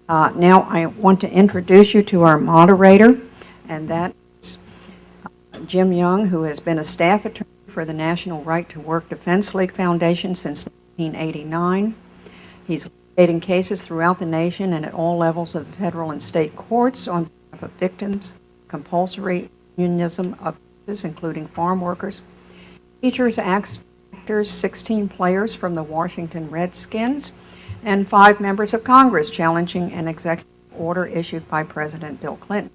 Now I want to introduce you to our moderator, and that is Jim Young, who has been a staff attorney for the National Right to Work Defense League Foundation since 1989. He's litigating cases throughout the nation and at all levels of the federal and state courts on behalf of victims, compulsory unionism abuses, including farm workers, teachers, actors, 16 players from the Washington Redskins, and 5 members of Congress challenging an executive order issued by President Bill Clinton.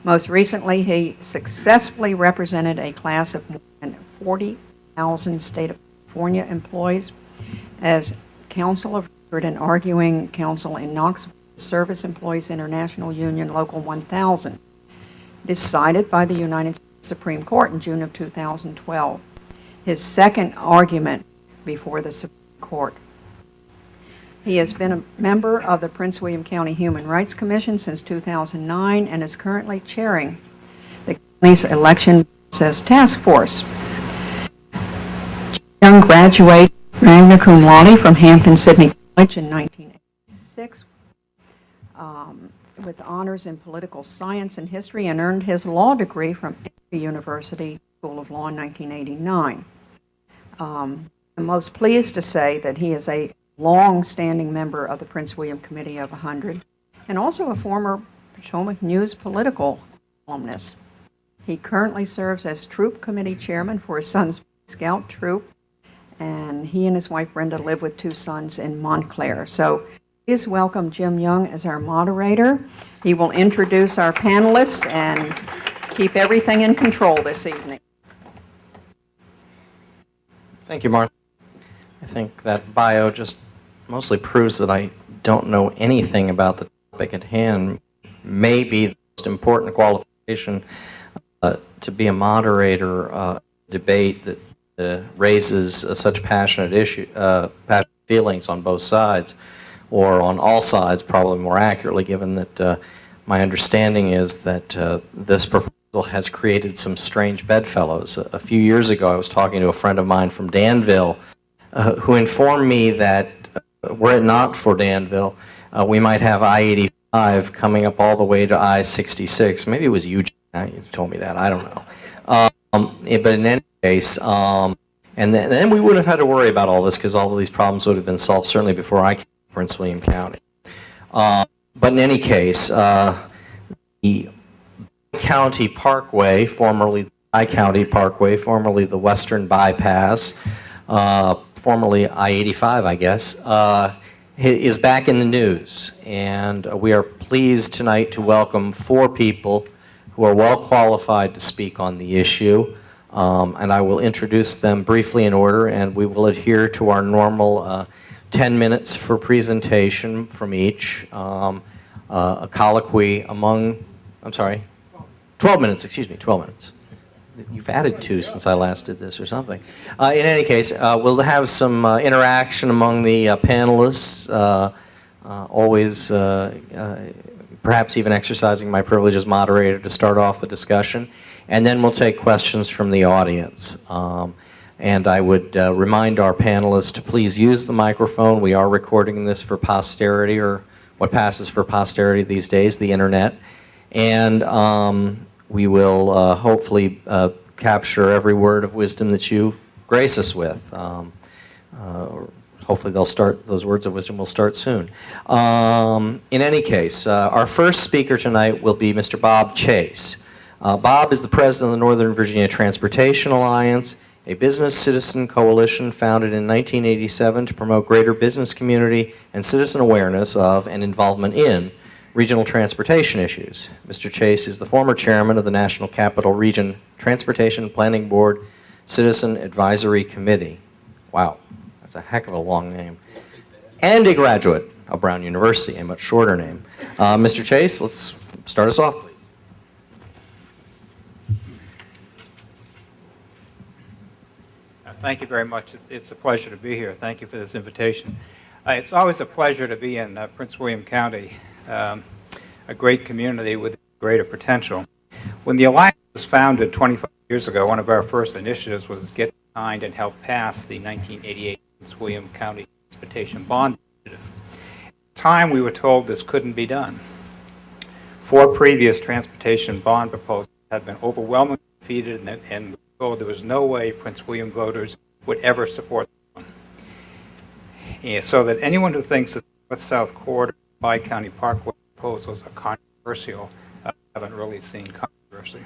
Most recently, he successfully represented a class of more than 40,000 state of California employees as counsel of record and arguing counsel in Knoxville Service Employees International Union Local 1000, decided by the United States Supreme Court in June of 2012. His second argument before the Supreme Court. He has been a member of the Prince William County Human Rights Commission since 2009 and is currently chairing the county's election process task force. Young graduated magna cum laude from Hampton-Sydney College in 1986 with honors in political science and history, and earned his law degree from Emory University School of Law in 1989. I'm most pleased to say that he is a long-standing member of the Prince William Committee of 100 and also a former Potomac News political columnist. He currently serves as troop committee chairman for his son's Scout troop, and he and his wife Brenda live with 2 sons in Montclair. So please welcome Jim Young as our moderator. He will introduce our panelists and keep everything in control this evening. Thank you, Martha. I think that bio just mostly proves that I don't know anything about the topic at hand. Maybe the most important qualification to be a moderator debate that raises such passionate passionate feelings on both sides, or on all sides, probably more accurately, given that my understanding is that this proposal has created some strange bedfellows. A few years ago, I was talking to a friend of mine from Danville who informed me that were it not for Danville, we might have I-85 coming up all the way to I-66. Maybe it was Eugene who told me that. I don't know. But in any case, and then we wouldn't have had to worry about all this because all of these problems would have been solved certainly before I came to Prince William County. But in any case, the County Parkway, formerly the I-County Parkway, formerly the Western Bypass, formerly I-85, I guess, is back in the news. And we are pleased tonight to welcome 4 people who are well qualified to speak on the issue. And I will introduce them briefly in order, and we will adhere to our normal 10 minutes for presentation from each, a colloquy among, 12 minutes, excuse me, 12 minutes. You've added 2 since I last did this or something. In any case, we'll have some interaction among the panelists, always perhaps even exercising my privilege as moderator to start off the discussion. And then we'll take questions from the audience. And I would remind our panelists to please use the microphone. We are recording this for posterity, or what passes for posterity these days, the internet. And we will hopefully capture every word of wisdom that you grace us with. Hopefully those words of wisdom will start soon. In any case, our first speaker tonight will be Mr. Bob Chase. Bob is the president of the Northern Virginia Transportation Alliance, a business citizen coalition founded in 1987 to promote greater business community and citizen awareness of and involvement in regional transportation issues. Mr. Chase is the former chairman of the National Capital Region Transportation Planning Board Citizen Advisory Committee. Wow, that's a heck of a long name. And a graduate of Brown University, a much shorter name. Mr. Chase, let's start us off, please. Thank you very much. It's a pleasure to be here. Thank you for this invitation. It's always a pleasure to be in Prince William County, a great community with greater potential. When the Alliance was founded 25 years ago, one of our first initiatives was to get behind and help pass the 1988 Prince William County Transportation Bond Initiative. time, we were told this couldn't be done. 4 previous transportation bond proposals had been overwhelmingly defeated, and we were told there was no way Prince William voters would ever support them. And so that anyone who thinks that the North-South Corridor Bi-County Parkway proposals are controversial haven't really seen controversy.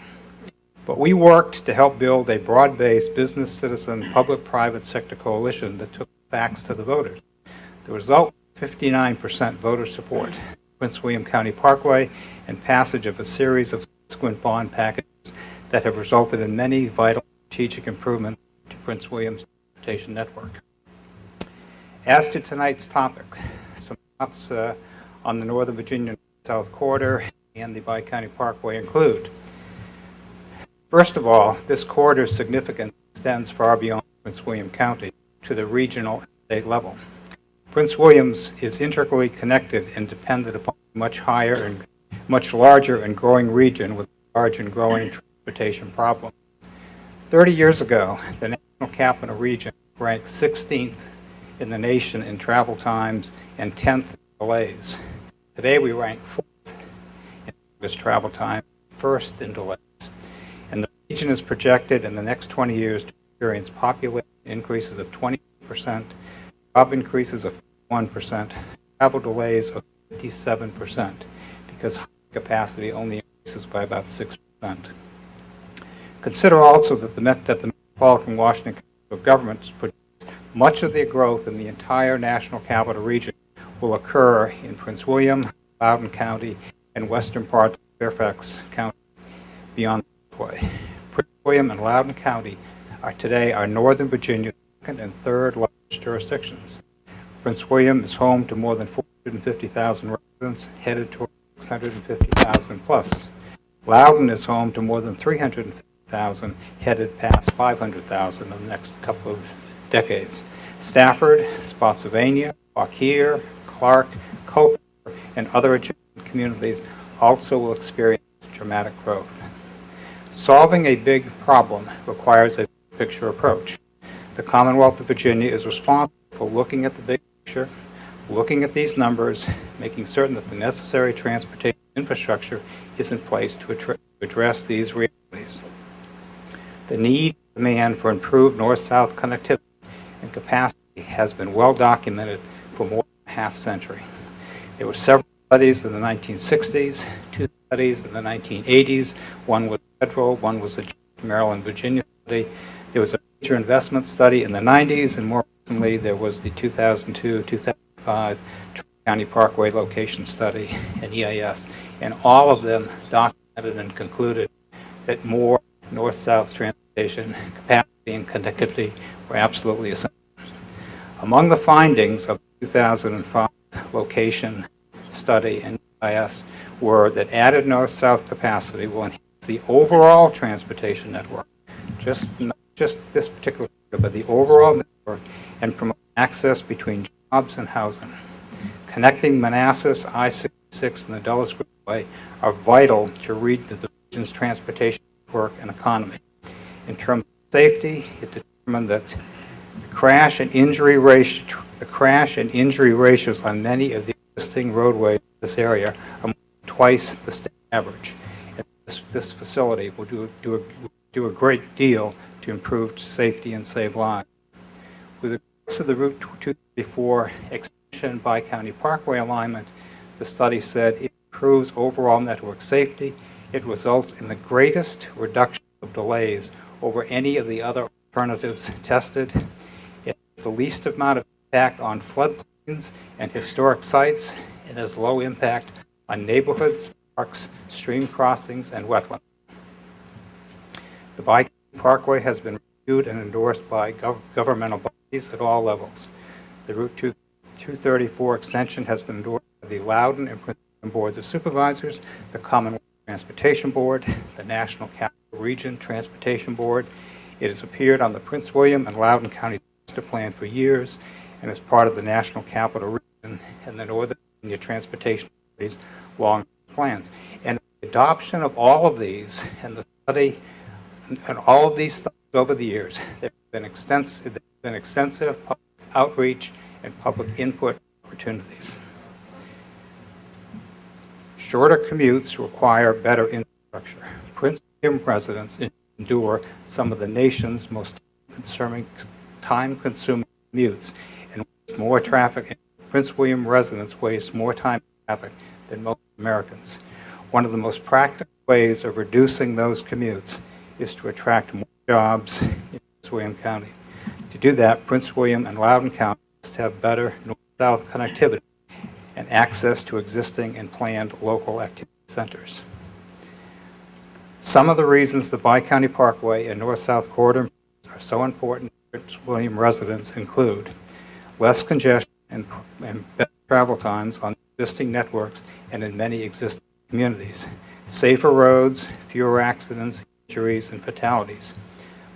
But we worked to help build a broad-based business, citizen, public-private sector coalition that took facts to the voters. The result, 59% voter support for Prince William County Parkway and passage of a series of subsequent bond packages that have resulted in many vital strategic improvements to Prince William's transportation network. As to tonight's topic, some thoughts on the Northern Virginia South Corridor and the Bi-County Parkway include: first of all, this corridor's significance extends far beyond Prince William County to the regional and state level. Prince William's is integrally connected and dependent upon a much larger and growing region with large and growing transportation problems. 30 years ago, the National Capital Region ranked 16th in the nation in travel times and 10th in delays. Today we rank 4th in longest travel time, 1st in delays. And the region is projected in the next 20 years to experience population increases of 20%, job increases of 1%, travel delays of 57%, because capacity only increases by about 6%. Consider also that the Metropolitan Washington government projects much of their growth in the entire National Capital Region will occur in Prince William, Loudoun County, and western parts of Fairfax County beyond the Parkway. Prince William and Loudoun County are today our Northern Virginia second and third largest jurisdictions. Prince William is home to more than 450,000 residents, headed toward 650,000 plus. Loudoun is home to more than 350,000, headed past 500,000 in the next couple of decades. Stafford, Spotsylvania, Fauquier, Clark, Culpeper, and other adjacent communities also will experience dramatic growth. Solving a big problem requires a big-picture approach. The Commonwealth of Virginia is responsible for looking at the big picture, looking at these numbers, making certain that the necessary transportation infrastructure is in place to address these realities. The need and demand for improved north-south connectivity and capacity has been well documented for more than a half-century. There were several studies in the 1960s, 2 studies in the 1980s. One was federal, one was a Maryland-Virginia study. There was a major investment study in the 90s, and more recently there was the 2002-2005 Tri-County Parkway Location Study and EIS, and all of them documented and concluded that more north-south transportation capacity and connectivity were absolutely essential. Among the findings of the 2005 location study and EIS were that added north-south capacity will enhance the overall transportation network, not just this particular, but the overall network, and promote access between jobs and housing. Connecting Manassas, I-66, and the Dulles Greenway are vital to reach the region's transportation network and economy. In terms of safety, it determined that the crash and injury ratios on many of the existing roadways in this area are more than twice the state average. And this facility will do a great deal to improve safety and save lives. With regards to the Route 234 extension Bi-County Parkway alignment, the study said it improves overall network safety. It results in the greatest reduction of delays over any of the other alternatives tested. It has the least amount of impact on floodplains and historic sites. It has low impact on neighborhoods, parks, stream crossings, and wetlands. The Bi-County Parkway has been reviewed and endorsed by governmental bodies at all levels. The Route 234 extension has been endorsed by the Loudoun and Prince William Boards of Supervisors, the Commonwealth Transportation Board, the National Capital Region Transportation Board. It has appeared on the Prince William and Loudoun County Master Plan for years and is part of the National Capital Region and the Northern Virginia Transportation Authority's long plans. And the adoption of all of these and the study and all of these studies over the years, there have been extensive public outreach and public input opportunities. Shorter commutes require better infrastructure. Prince William residents endure some of the nation's most time-consuming commutes and waste more traffic. Prince William residents waste more time in traffic than most Americans. One of the most practical ways of reducing those commutes is to attract more jobs in Prince William County. To do that, Prince William and Loudoun County must have better north-south connectivity and access to existing and planned local activity centers. Some of the reasons the Bi-County Parkway and North-South Corridor are so important to Prince William residents include less congestion and better travel times on existing networks and in many existing communities, safer roads, fewer accidents, injuries, and fatalities,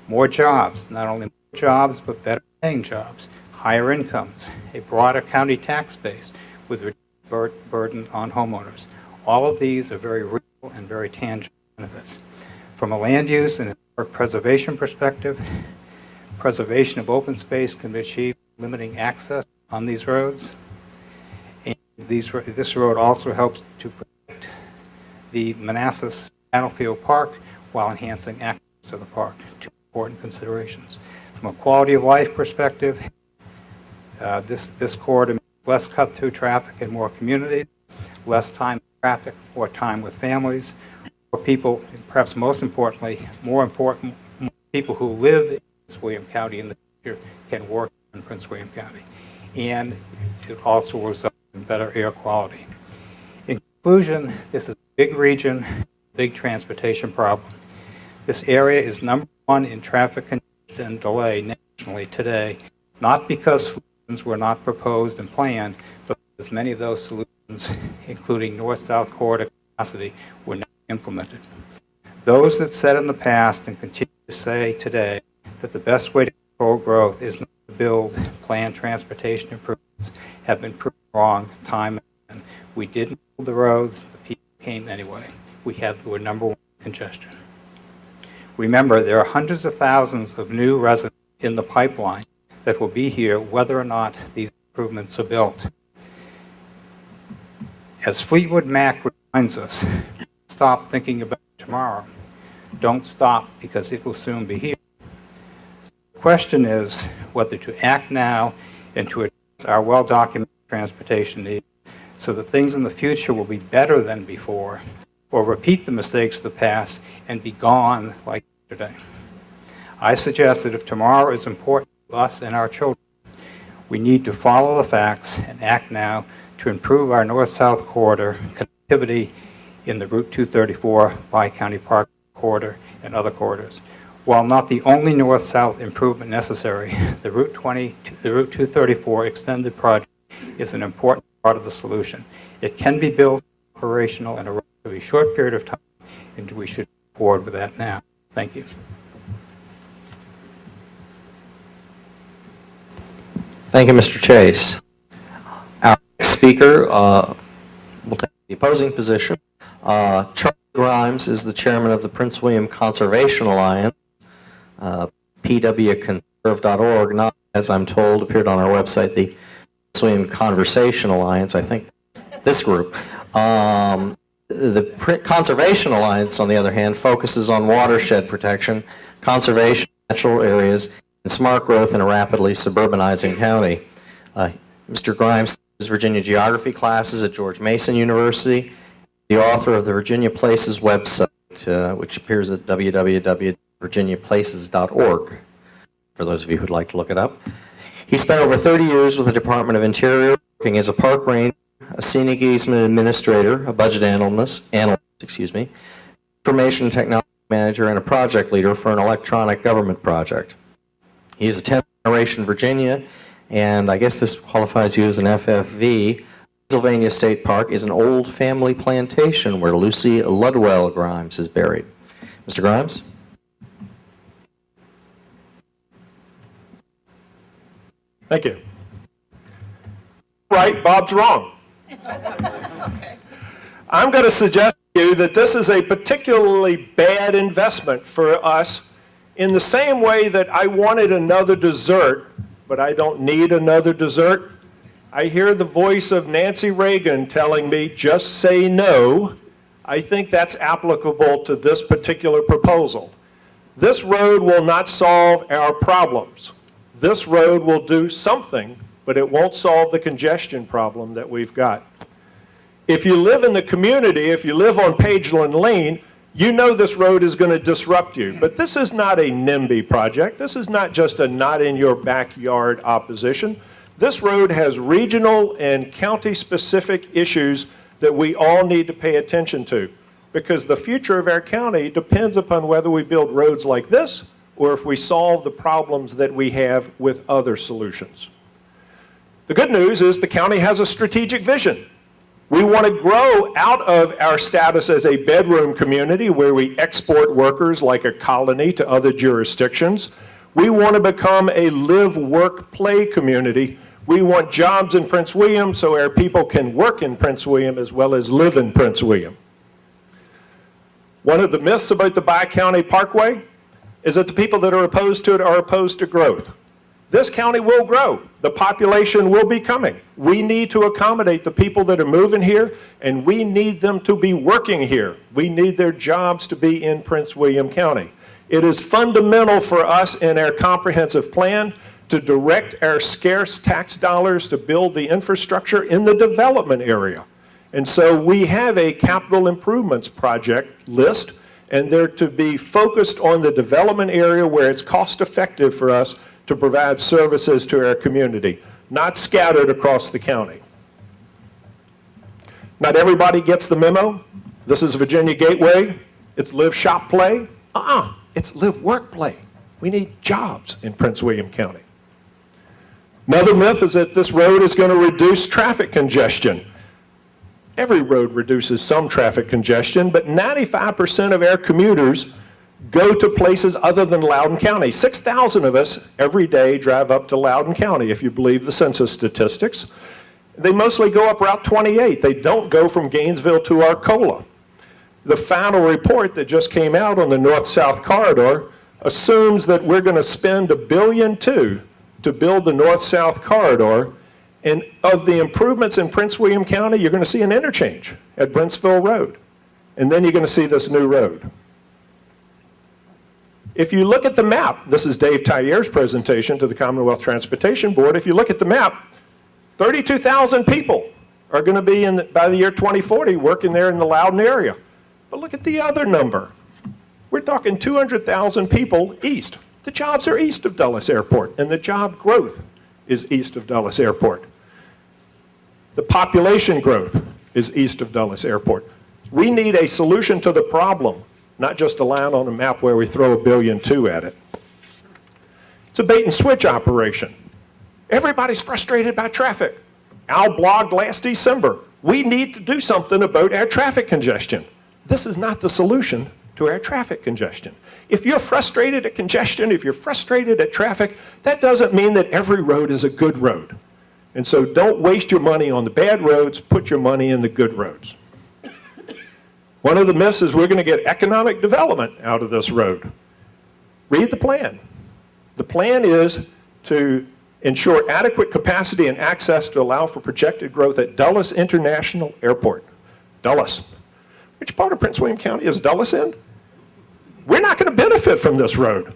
more jobs, not only more jobs, but better paying jobs, higher incomes, a broader county tax base with reduced burden on homeowners. All of these are very real and very tangible benefits. From a land use and historic preservation perspective, preservation of open space can be achieved limiting access on these roads. And this road also helps to protect the Manassas Battlefield Park while enhancing access to the park. Two important considerations. From a quality of life perspective, this corridor makes less cut-through traffic and more communities, less time in traffic, more time with families, more people, and perhaps most importantly, more people who live in Prince William County in the future can work in Prince William County. And it also results in better air quality. In conclusion, this is a big region, big transportation problem. This area is number one in traffic congestion and delay nationally today, not because solutions were not proposed and planned, but because many of those solutions, including north-south corridor capacity, were not implemented. Those that said in the past and continue to say today that the best way to control growth is not to build planned transportation improvements have been proven wrong time and again. We didn't build the roads, the people came anyway. We're number one in congestion. Remember, there are hundreds of thousands of new residents in the pipeline that will be here whether or not these improvements are built. As Fleetwood Mac reminds us, stop thinking about tomorrow. Don't stop because it will soon be here. So the question is whether to act now and to address our well-documented transportation needs so that things in the future will be better than before, or repeat the mistakes of the past and be gone like yesterday. I suggest that if tomorrow is important to us and our children, we need to follow the facts and act now to improve our north-south corridor connectivity in the Route 234 Bi-County Park corridor and other corridors. While not the only north-south improvement necessary, the Route 234 extended project is an important part of the solution. It can be built operational in a relatively short period of time, and we should move forward with that now. Thank you. Thank you, Mr. Chase. Our next speaker will take the opposing position. Charlie Grimes is the chairman of the Prince William Conservation Alliance. pwconserve.org, not, as I'm told, appeared on our website, the Prince William Conversation Alliance, I think this group. The Conservation Alliance, on the other hand, focuses on watershed protection, conservation of natural areas, and smart growth in a rapidly suburbanizing county. Mr. Grimes teaches Virginia geography classes at George Mason University, the author of the Virginia Places website, which appears at www.virginiaplaces.org, for those of you who'd like to look it up. He spent over 30 years with the Department of Interior, working as a park ranger, a scenic easement administrator, a budget analyst, information technology manager, and a project leader for an electronic government project. He is a 10th generation Virginia, and I guess this qualifies you as an FFV. Pennsylvania State Park is an old family plantation where Lucy Ludwell Grimes is buried. Mr. Grimes? Thank you. Right, Bob's wrong. I'm going to suggest to you that this is a particularly bad investment for us in the same way that I wanted another dessert, but I don't need another dessert. I hear the voice of Nancy Reagan telling me, just say no. I think that's applicable to this particular proposal. This road will not solve our problems. This road will do something, but it won't solve the congestion problem that we've got. If you live in the community, if you live on Pageland Lane, you know this road is going to disrupt you. But this is not a NIMBY project. This is not just a not-in-your-backyard opposition. This road has regional and county-specific issues that we all need to pay attention to, because the future of our county depends upon whether we build roads like this or if we solve the problems that we have with other solutions. The good news is the county has a strategic vision. We want to grow out of our status as a bedroom community where we export workers like a colony to other jurisdictions. We want to become a live, work, play community. We want jobs in Prince William so our people can work in Prince William as well as live in Prince William. One of the myths about the Bi-County Parkway is that the people that are opposed to it are opposed to growth. This county will grow. The population will be coming. We need to accommodate the people that are moving here, and we need them to be working here. We need their jobs to be in Prince William County. It is fundamental for us in our comprehensive plan to direct our scarce tax dollars to build the infrastructure in the development area. And so we have a capital improvements project list, and they're to be focused on the development area where it's cost effective for us to provide services to our community, not scattered across the county. Not everybody gets the memo. This is Virginia Gateway. It's live, shop, play. It's live, work, play. We need jobs in Prince William County. Another myth is that this road is going to reduce traffic congestion. Every road reduces some traffic congestion, but 95% of our commuters go to places other than Loudoun County. 6,000 of us every day drive up to Loudoun County, if you believe the census statistics. They mostly go up Route 28. They don't go from Gainesville to Arcola. The final report that just came out on the north-south corridor assumes that we're going to spend $1.2 billion to build the north-south corridor. And of the improvements in Prince William County, you're going to see an interchange at Brentsville Road. And then you're going to see this new road. If you look at the map, this is Dave Tyer's presentation to the Commonwealth Transportation Board. If you look at the map, 32,000 people are going to be, by the year 2040, working there in the Loudoun area. But look at the other number. We're talking 200,000 people east. The jobs are east of Dulles Airport, and the job growth is east of Dulles Airport. The population growth is east of Dulles Airport. We need a solution to the problem, not just a line on a map where we throw $1.2 billion at it. It's a bait and switch operation. Everybody's frustrated by traffic. Al blogged last December, we need to do something about our traffic congestion. This is not the solution to our traffic congestion. If you're frustrated at congestion, if you're frustrated at traffic, that doesn't mean that every road is a good road. And so don't waste your money on the bad roads, put your money in the good roads. One of the myths is we're going to get economic development out of this road. Read the plan. The plan is to ensure adequate capacity and access to allow for projected growth at Dulles International Airport. Dulles. Which part of Prince William County is Dulles in? We're not going to benefit from this road.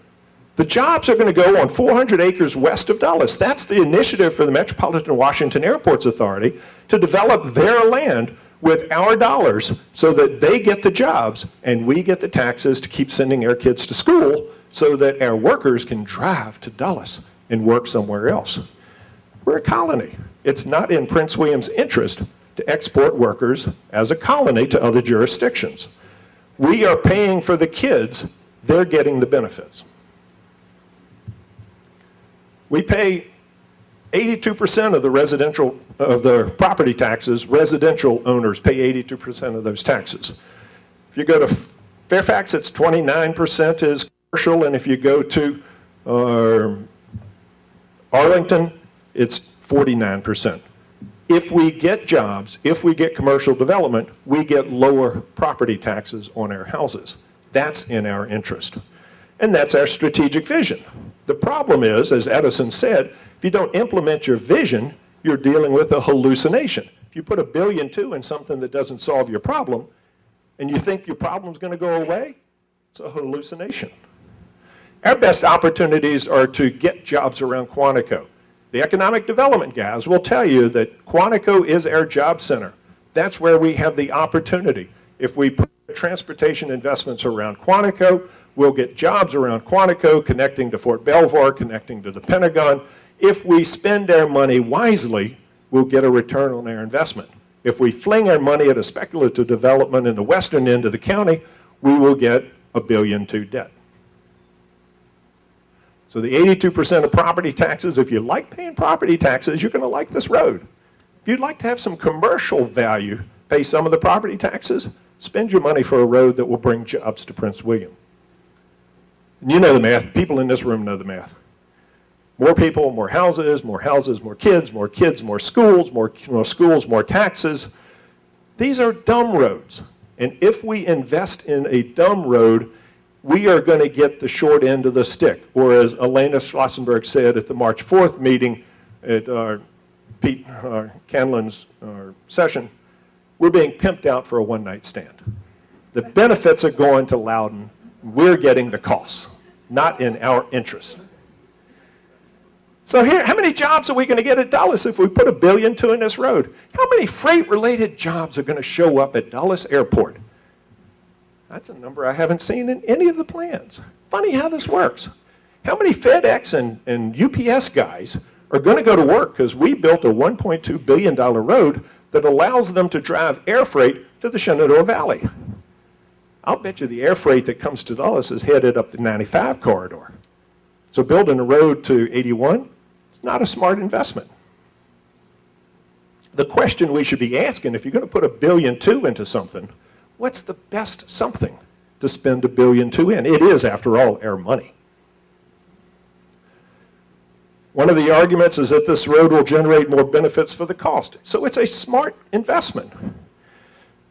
The jobs are going to go on 400 acres west of Dulles. That's the initiative for the Metropolitan Washington Airports Authority to develop their land with our dollars so that they get the jobs and we get the taxes to keep sending our kids to school so that our workers can drive to Dulles and work somewhere else. We're a colony. It's not in Prince William's interest to export workers as a colony to other jurisdictions. We are paying for the kids, they're getting the benefits. We pay 82% of the property taxes. Residential owners pay 82% of those taxes. If you go to Fairfax, it's 29% is commercial, and if you go to Arlington, it's 49%. If we get jobs, if we get commercial development, we get lower property taxes on our houses. That's in our interest. And that's our strategic vision. The problem is, as Edison said, if you don't implement your vision, you're dealing with a hallucination. If you put $1.2 billion in something that doesn't solve your problem, and you think your problem's going to go away, it's a hallucination. Our best opportunities are to get jobs around Quantico. The economic development guys will tell you that Quantico is our job center. That's where we have the opportunity. If we put transportation investments around Quantico, we'll get jobs around Quantico, connecting to Fort Belvoir, connecting to the Pentagon. If we spend our money wisely, we'll get a return on our investment. If we fling our money at a speculative development in the western end of the county, we will get $1.2 billion debt. So the 82% of property taxes, if you like paying property taxes, you're going to like this road. If you'd like to have some commercial value, pay some of the property taxes, spend your money for a road that will bring jobs to Prince William. And you know the math. People in this room know the math. More people, more houses, more kids, more schools, more taxes. These are dumb roads. And if we invest in a dumb road, we are going to get the short end of the stick. Or as Elena Schlossenberg said at the March 4th meeting at Pete Canlin's session, we're being pimped out for a one-night stand. The benefits are going to Loudoun. We're getting the costs, not in our interest. So here, how many jobs are we going to get at Dulles if we put $1.2 billion in this road? How many freight-related jobs are going to show up at Dulles Airport? That's a number I haven't seen in any of the plans. Funny how this works. How many FedEx and UPS guys are going to go to work because we built a $1.2 billion road that allows them to drive air freight to the Shenandoah Valley? I'll bet you the air freight that comes to Dulles is headed up the 95 corridor. So building a road to 81, it's not a smart investment. The question we should be asking, if you're going to put $1.2 billion into something, what's the best something to spend $1.2 billion in? It is, after all, our money. One of the arguments is that this road will generate more benefits for the cost. So it's a smart investment.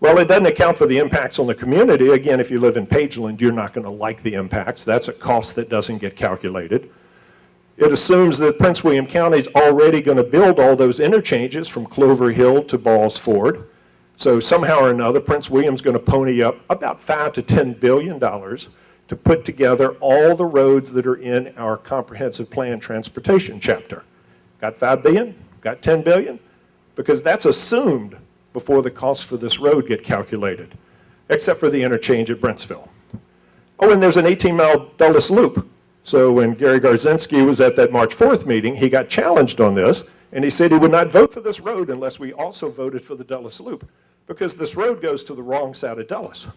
Well, it doesn't account for the impacts on the community. Again, if you live in Pageland, you're not going to like the impacts. That's a cost that doesn't get calculated. It assumes that Prince William County is already going to build all those interchanges from Clover Hill to Balls Ford. So somehow or another, Prince William's going to pony up about $5 to $10 billion to put together all the roads that are in our comprehensive plan transportation chapter. Got $5 billion? Got $10 billion? Because that's assumed before the costs for this road get calculated, except for the interchange at Brentsville. Oh, and there's an 18-mile Dulles Loop. So when Gary Garzinski was at that March 4th meeting, he got challenged on this, and he said he would not vote for this road unless we also voted for the Dulles Loop, because this road goes to the wrong side of Dulles.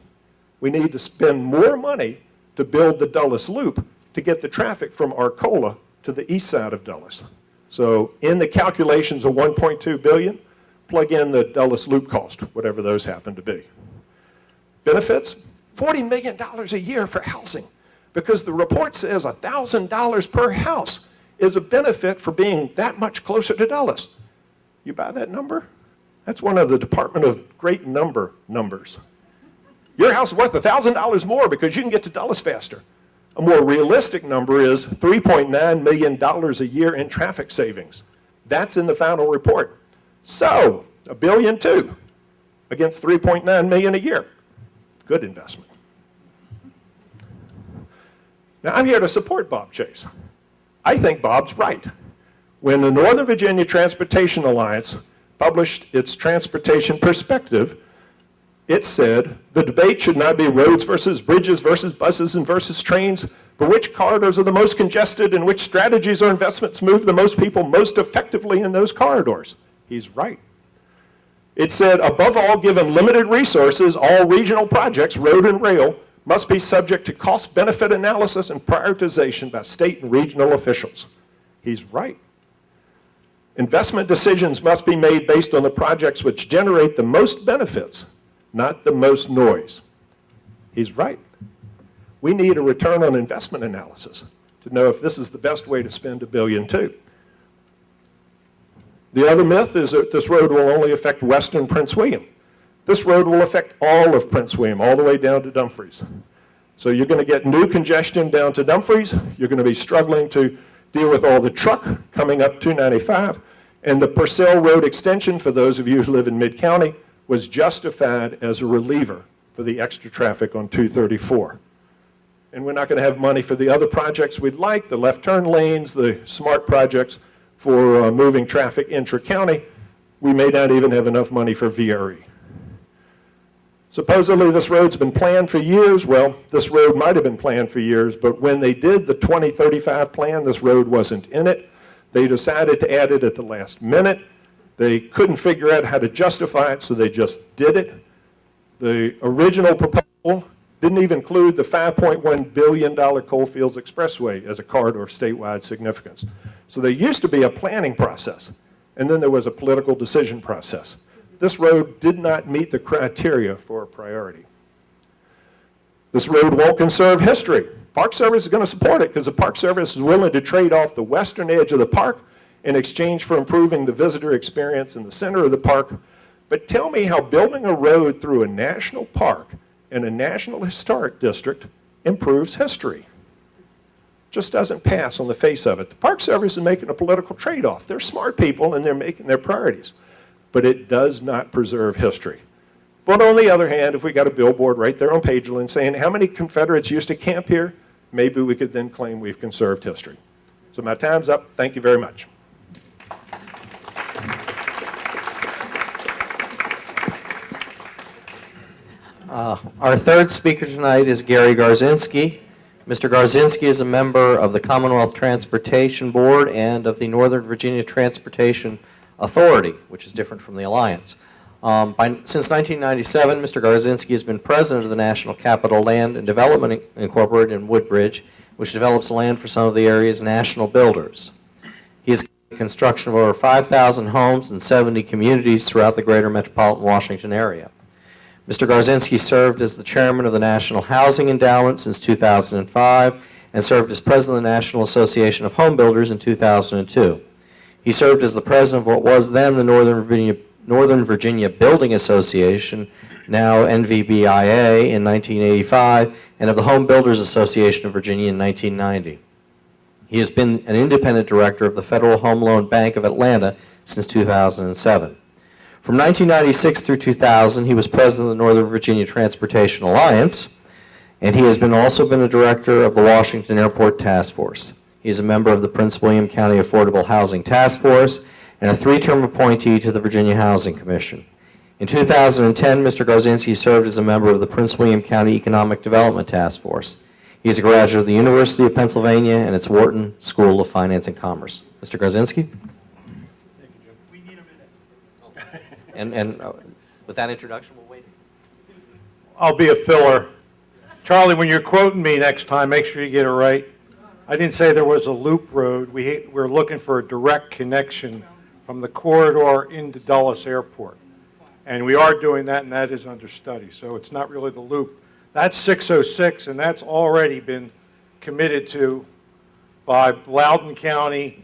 We need to spend more money to build the Dulles Loop to get the traffic from Arcola to the east side of Dulles. So in the calculations of $1.2 billion, plug in the Dulles Loop cost, whatever those happen to be. Benefits, $40 million a year for housing, because the report says $1,000 per house is a benefit for being that much closer to Dulles. You buy that number? That's one of the Department of Great numbers. Your house is worth $1,000 more because you can get to Dulles faster. A more realistic number is $3.9 million a year in traffic savings. That's in the final report. So, $1.2 billion against $3.9 million a year. Good investment. Now, I'm here to support Bob Chase. I think Bob's right. When the Northern Virginia Transportation Alliance published its transportation perspective, it said the debate should not be roads versus bridges versus buses and versus trains, but which corridors are the most congested and which strategies or investments move the most people most effectively in those corridors. He's right. It said, above all, given limited resources, all regional projects, road and rail, must be subject to cost-benefit analysis and prioritization by state and regional officials. He's right. Investment decisions must be made based on the projects which generate the most benefits, not the most noise. He's right. We need a return on investment analysis to know if this is the best way to spend $1.2 billion. The other myth is that this road will only affect western Prince William. This road will affect all of Prince William, all the way down to Dumfries. So you're going to get new congestion down to Dumfries. You're going to be struggling to deal with all the truck coming up 295. And the Purcell Road extension, for those of you who live in Mid-County, was justified as a reliever for the extra traffic on 234. And we're not going to have money for the other projects we'd like, the left turn lanes, the smart projects for moving traffic intra-county. We may not even have enough money for VRE. Supposedly this road's been planned for years. Well, this road might have been planned for years, but when they did the 2035 plan, this road wasn't in it. They decided to add it at the last minute. They couldn't figure out how to justify it, so they just did it. The original proposal didn't even include the $5.1 billion Coalfields Expressway as a corridor of statewide significance. So there used to be a planning process, and then there was a political decision process. This road did not meet the criteria for a priority. This road won't conserve history. Park Service is going to support it because the Park Service is willing to trade off the western edge of the park in exchange for improving the visitor experience in the center of the park. But tell me how building a road through a national park in a national historic district improves history. Just doesn't pass on the face of it. The Park Service is making a political trade-off. They're smart people and they're making their priorities. But it does not preserve history. But on the other hand, if we got a billboard right there on Pageland saying how many Confederates used to camp here, maybe we could then claim we've conserved history. So my time's up. Thank you very much. Our third speaker tonight is Gary Garzinski. Mr. Garzinski is a member of the Commonwealth Transportation Board and of the Northern Virginia Transportation Authority, which is different from the Alliance. Since 1997, Mr. Garzinski has been president of the National Capital Land and Development Incorporated in Woodbridge, which develops land for some of the area's national builders. He has construction of over 5,000 homes in 70 communities throughout the greater metropolitan Washington area. Mr. Garzinski served as the chairman of the National Housing Endowment since 2005 and served as president of the National Association of Home Builders in 2002. He served as the president of what was then the Northern Virginia Building Association, now NVBIA, in 1985, and of the Home Builders Association of Virginia in 1990. He has been an independent director of the Federal Home Loan Bank of Atlanta since 2007. From 1996 through 2000, he was president of the Northern Virginia Transportation Alliance, and he has also been a director of the Washington Airport Task Force. He is a member of the Prince William County Affordable Housing Task Force and a 3-term appointee to the Virginia Housing Commission. In 2010, Mr. Garzinski served as a member of the Prince William County Economic Development Task Force. He is a graduate of the University of Pennsylvania and its Wharton School of Finance and Commerce. Mr. Garzinski? And with that introduction, we'll wait. I'll be a filler. Charlie, when you're quoting me next time, make sure you get it right. I didn't say there was a loop road. We're looking for a direct connection from the corridor into Dulles Airport. And we are doing that, and that is under study. So it's not really the loop. That's 606, and that's already been committed to by Loudoun County,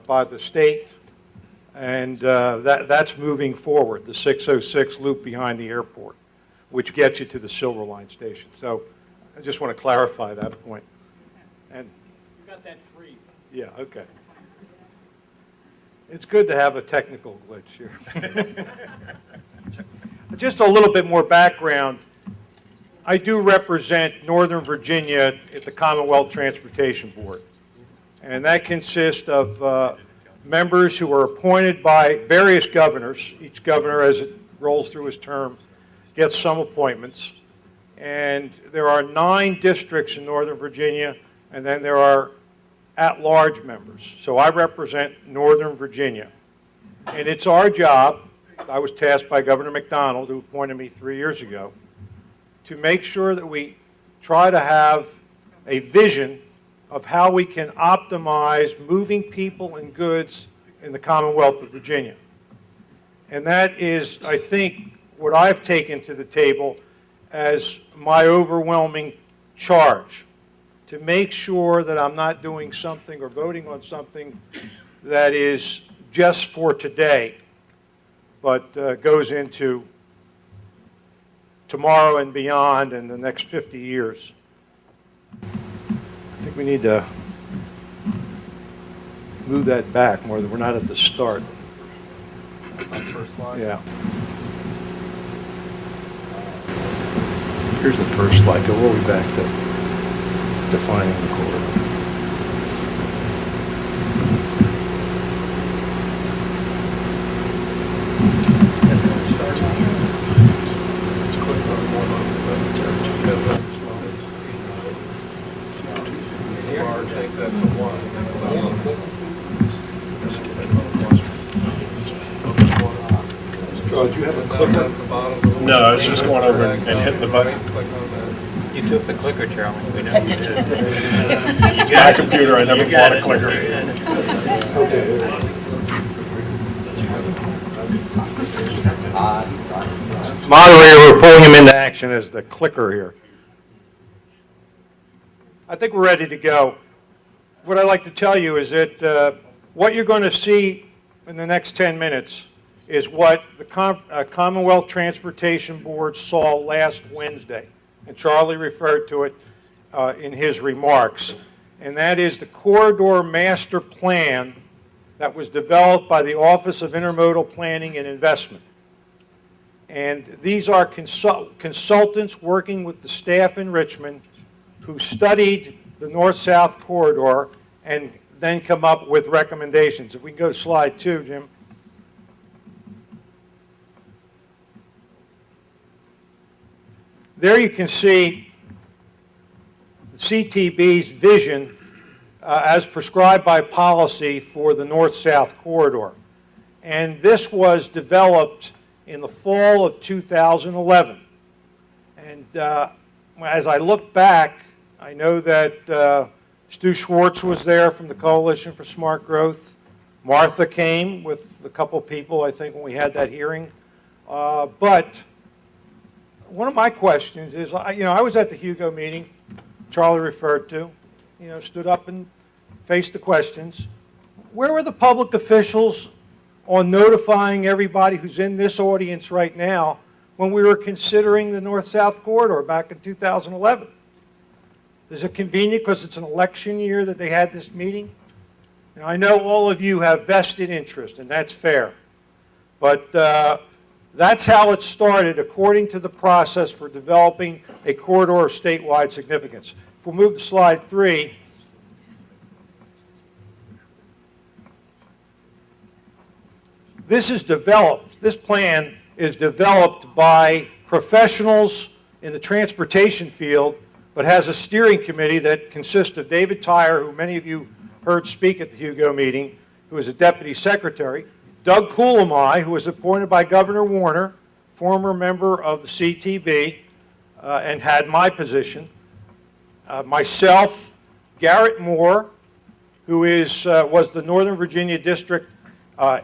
by the state, and that's moving forward, the 606 loop behind the airport, which gets you to the Silver Line station. So I just want to clarify that point. And You got that free. yeah, okay. It's good to have a technical glitch here. Just a little bit more background. I do represent Northern Virginia at the Commonwealth Transportation Board, and that consists of members who are appointed by various governors. Each governor, as it rolls through his term, gets some appointments. And there are 9 districts in Northern Virginia, and then there are at-large members. So I represent Northern Virginia. And it's our job, I was tasked by Governor McDonald, who appointed me 3 years ago, to make sure that we try to have a vision of how we can optimize moving people and goods in the Commonwealth of Virginia. And that is, I think, what I've taken to the table as my overwhelming charge, to make sure that I'm not doing something or voting on something that is just for today, but goes into tomorrow and beyond and the next 50 years. I think we need to move that back more, that we're not at the start. Yeah. Here's the first slide. Go all the way back to defining the corridor. Charles, do you have a clicker? No, I was just going over and hitting the button. You took the clicker, Charlie. We know you did. It's my computer, I never bought a clicker. Moderator, we're pulling him into action as the clicker here. I think we're ready to go. What I'd like to tell you is that what you're going to see in the next 10 minutes is what the Commonwealth Transportation Board saw last Wednesday, and Charlie referred to it in his remarks, and that is the corridor master plan that was developed by the Office of Intermodal Planning and Investment. And these are consultants working with the staff in Richmond who studied the north-south corridor and then come up with recommendations. If we can go to slide 2, Jim. There you can see the CTB's vision as prescribed by policy for the north-south corridor. And this was developed in the fall of 2011. And as I look back, I know that Stu Schwartz was there from the Coalition for Smart Growth. Martha came with a couple people, I think, when we had that hearing. But one of my questions is, I was at the Hugo meeting Charlie referred to, stood up and faced the questions. Where were the public officials on notifying everybody who's in this audience right now when we were considering the north-south corridor back in 2011? Is it convenient because it's an election year that they had this meeting? Now, I know all of you have vested interest, and that's fair. But that's how it started according to the process for developing a corridor of statewide significance. If we'll move to slide 3. This plan is developed by professionals in the transportation field, but has a steering committee that consists of David Tyre, who many of you heard speak at the Hugo meeting, who is a deputy secretary, Doug Couliamai, who was appointed by Governor Warner, former member of the CTB, and had my position, myself, Garrett Moore, who was the Northern Virginia District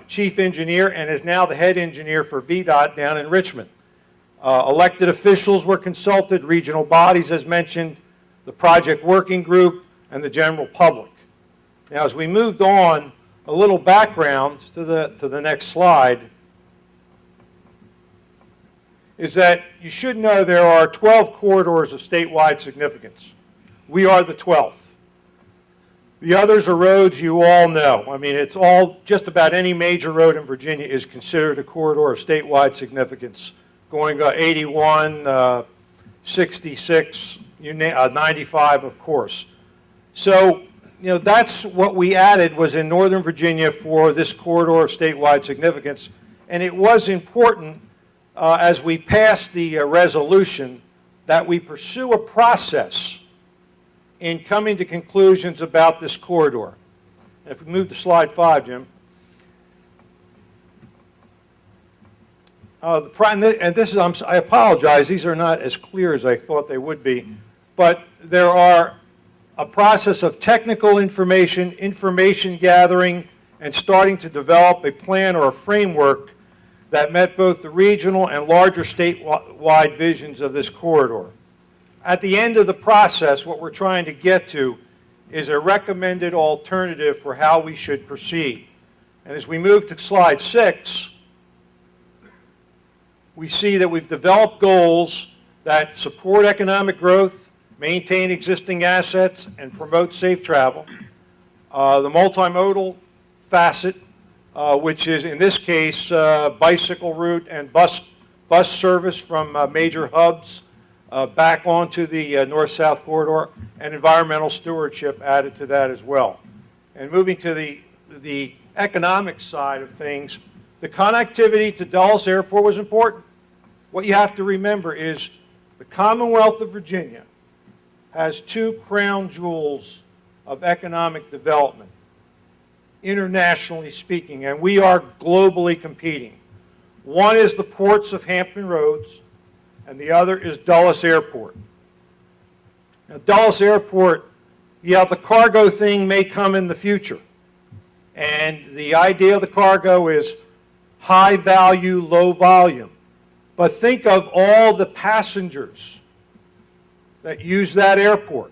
chief engineer and is now the head engineer for VDOT down in Richmond. Elected officials were consulted, regional bodies, as mentioned, the project working group, and the general public. Now, as we moved on, a little background to the next slide is that you should know there are 12 corridors of statewide significance. We are the 12th. The others are roads you all know. I mean, it's all, just about any major road in Virginia is considered a corridor of statewide significance, going 81, 66, 95, of course. So, that's what we added was in Northern Virginia for this corridor of statewide significance. And it was important as we passed the resolution that we pursue a process in coming to conclusions about this corridor. And if we move to slide 5, Jim. I apologize, these are not as clear as I thought they would be, but there are a process of technical information gathering, and starting to develop a plan or a framework that met both the regional and larger statewide visions of this corridor. At the end of the process, what we're trying to get to is a recommended alternative for how we should proceed. And as we move to slide 6, we see that we've developed goals that support economic growth, maintain existing assets, and promote safe travel. The multimodal facet, which is in this case bicycle route and bus service from major hubs back onto the north-south corridor, and environmental stewardship added to that as well. And moving to the economic side of things, the connectivity to Dulles Airport was important. What you have to remember is the Commonwealth of Virginia has two crown jewels of economic development, internationally speaking, and we are globally competing. One is the ports of Hampton Roads, and the other is Dulles Airport. Now, Dulles Airport, yeah, the cargo thing may come in the future. And the idea of the cargo is high value, low volume. But think of all the passengers that use that airport.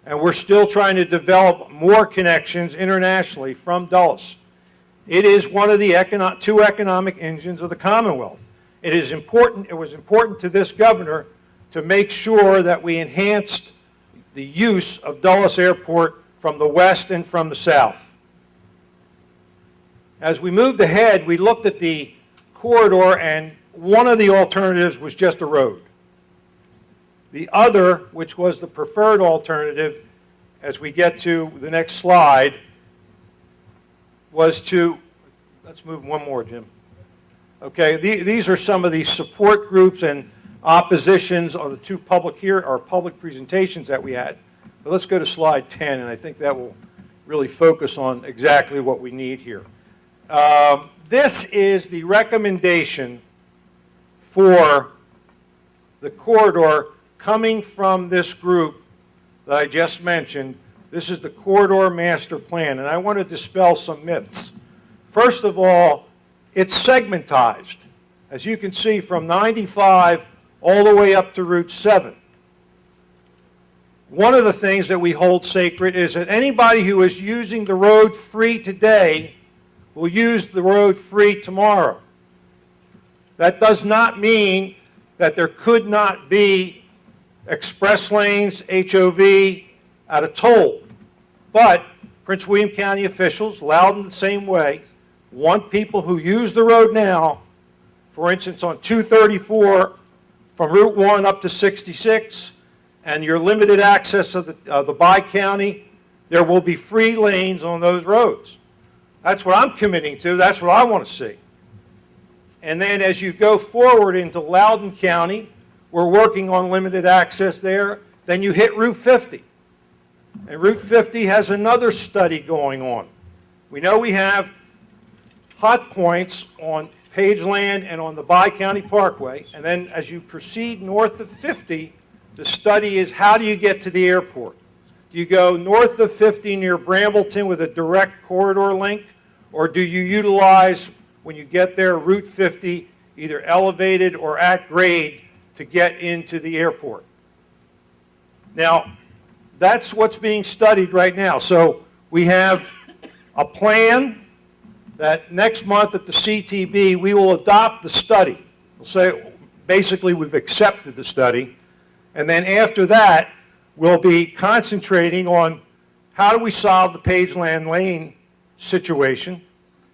And we're still trying to develop more connections internationally from Dulles. It is one of the two economic engines of the Commonwealth. It was important to this governor to make sure that we enhanced the use of Dulles Airport from the west and from the south. As we moved ahead, we looked at the corridor, and one of the alternatives was just a road. The other, which was the preferred alternative, as we get to the next slide, was to, let's move one more, Jim. Okay, these are some of the support groups and oppositions on the two public presentations that we had. But let's go to slide 10, and I think that will really focus on exactly what we need here. This is the recommendation for the corridor coming from this group that I just mentioned. This is the Corridor Master Plan, and I want to dispel some myths. First of all, it's segmentized, as you can see, from 95 all the way up to Route 7. One of the things that we hold sacred is that anybody who is using the road free today will use the road free tomorrow. That does not mean that there could not be express lanes, HOV, at a toll. But Prince William County officials, Loudoun the same way, want people who use the road now, for instance on 234 from Route 1 up to 66, and your limited access of the bi-county, there will be free lanes on those roads. That's what I'm committing to. That's what I want to see. And then as you go forward into Loudoun County, we're working on limited access there. Then you hit Route 50. And Route 50 has another study going on. We know we have hot points on Pageland and on the Bi-County Parkway. And then as you proceed north of 50, the study is how do you get to the airport? Do you go north of 50 near Brambleton with a direct corridor link? Or do you utilize, when you get there, Route 50, either elevated or at grade to get into the airport? Now, that's what's being studied right now. So we have a plan that next month at the CTB, we will adopt the study. We'll say, basically, we've accepted the study. And then after that, we'll be concentrating on how do we solve the Pageland Lane situation.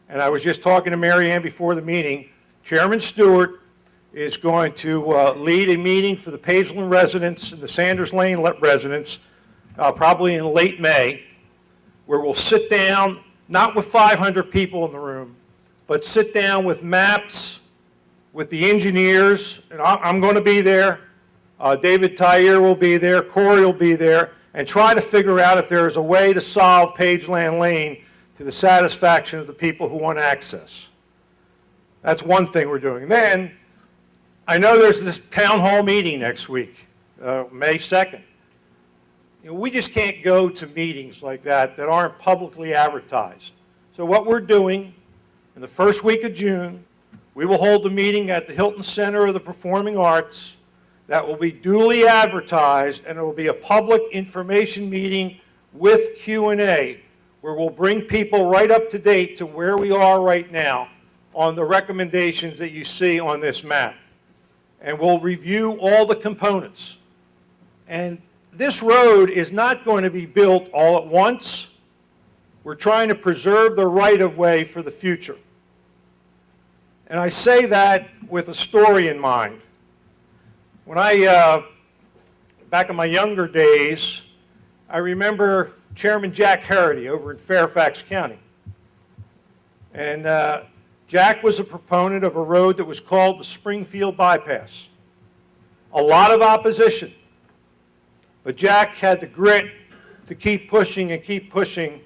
And I was just talking to Mary Ann before the meeting. Chairman Stewart is going to lead a meeting for the Pageland residents and the Sanders Lane residents, probably in late May, where we'll sit down, not with 500 people in the room, but sit down with maps, with the engineers, and I'm going to be there. David Tyre will be there, Corey will be there, and try to figure out if there is a way to solve Pageland Lane to the satisfaction of the people who want access. That's one thing we're doing. Then, I know there's this town hall meeting next week, May 2nd. You know, we just can't go to meetings like that aren't publicly advertised. So what we're doing, in the first week of June, we will hold a meeting at the Hilton Center of the Performing Arts that will be duly advertised, and it will be a public information meeting with Q&A, where we'll bring people right up to date to where we are right now on the recommendations that you see on this map. And we'll review all the components. And this road is not going to be built all at once. We're trying to preserve the right-of-way for the future. And I say that with a story in mind. When back in my younger days, I remember Chairman Jack Harity over in Fairfax County. And Jack was a proponent of a road that was called the Springfield Bypass. A lot of opposition. But Jack had the grit to keep pushing and keep pushing,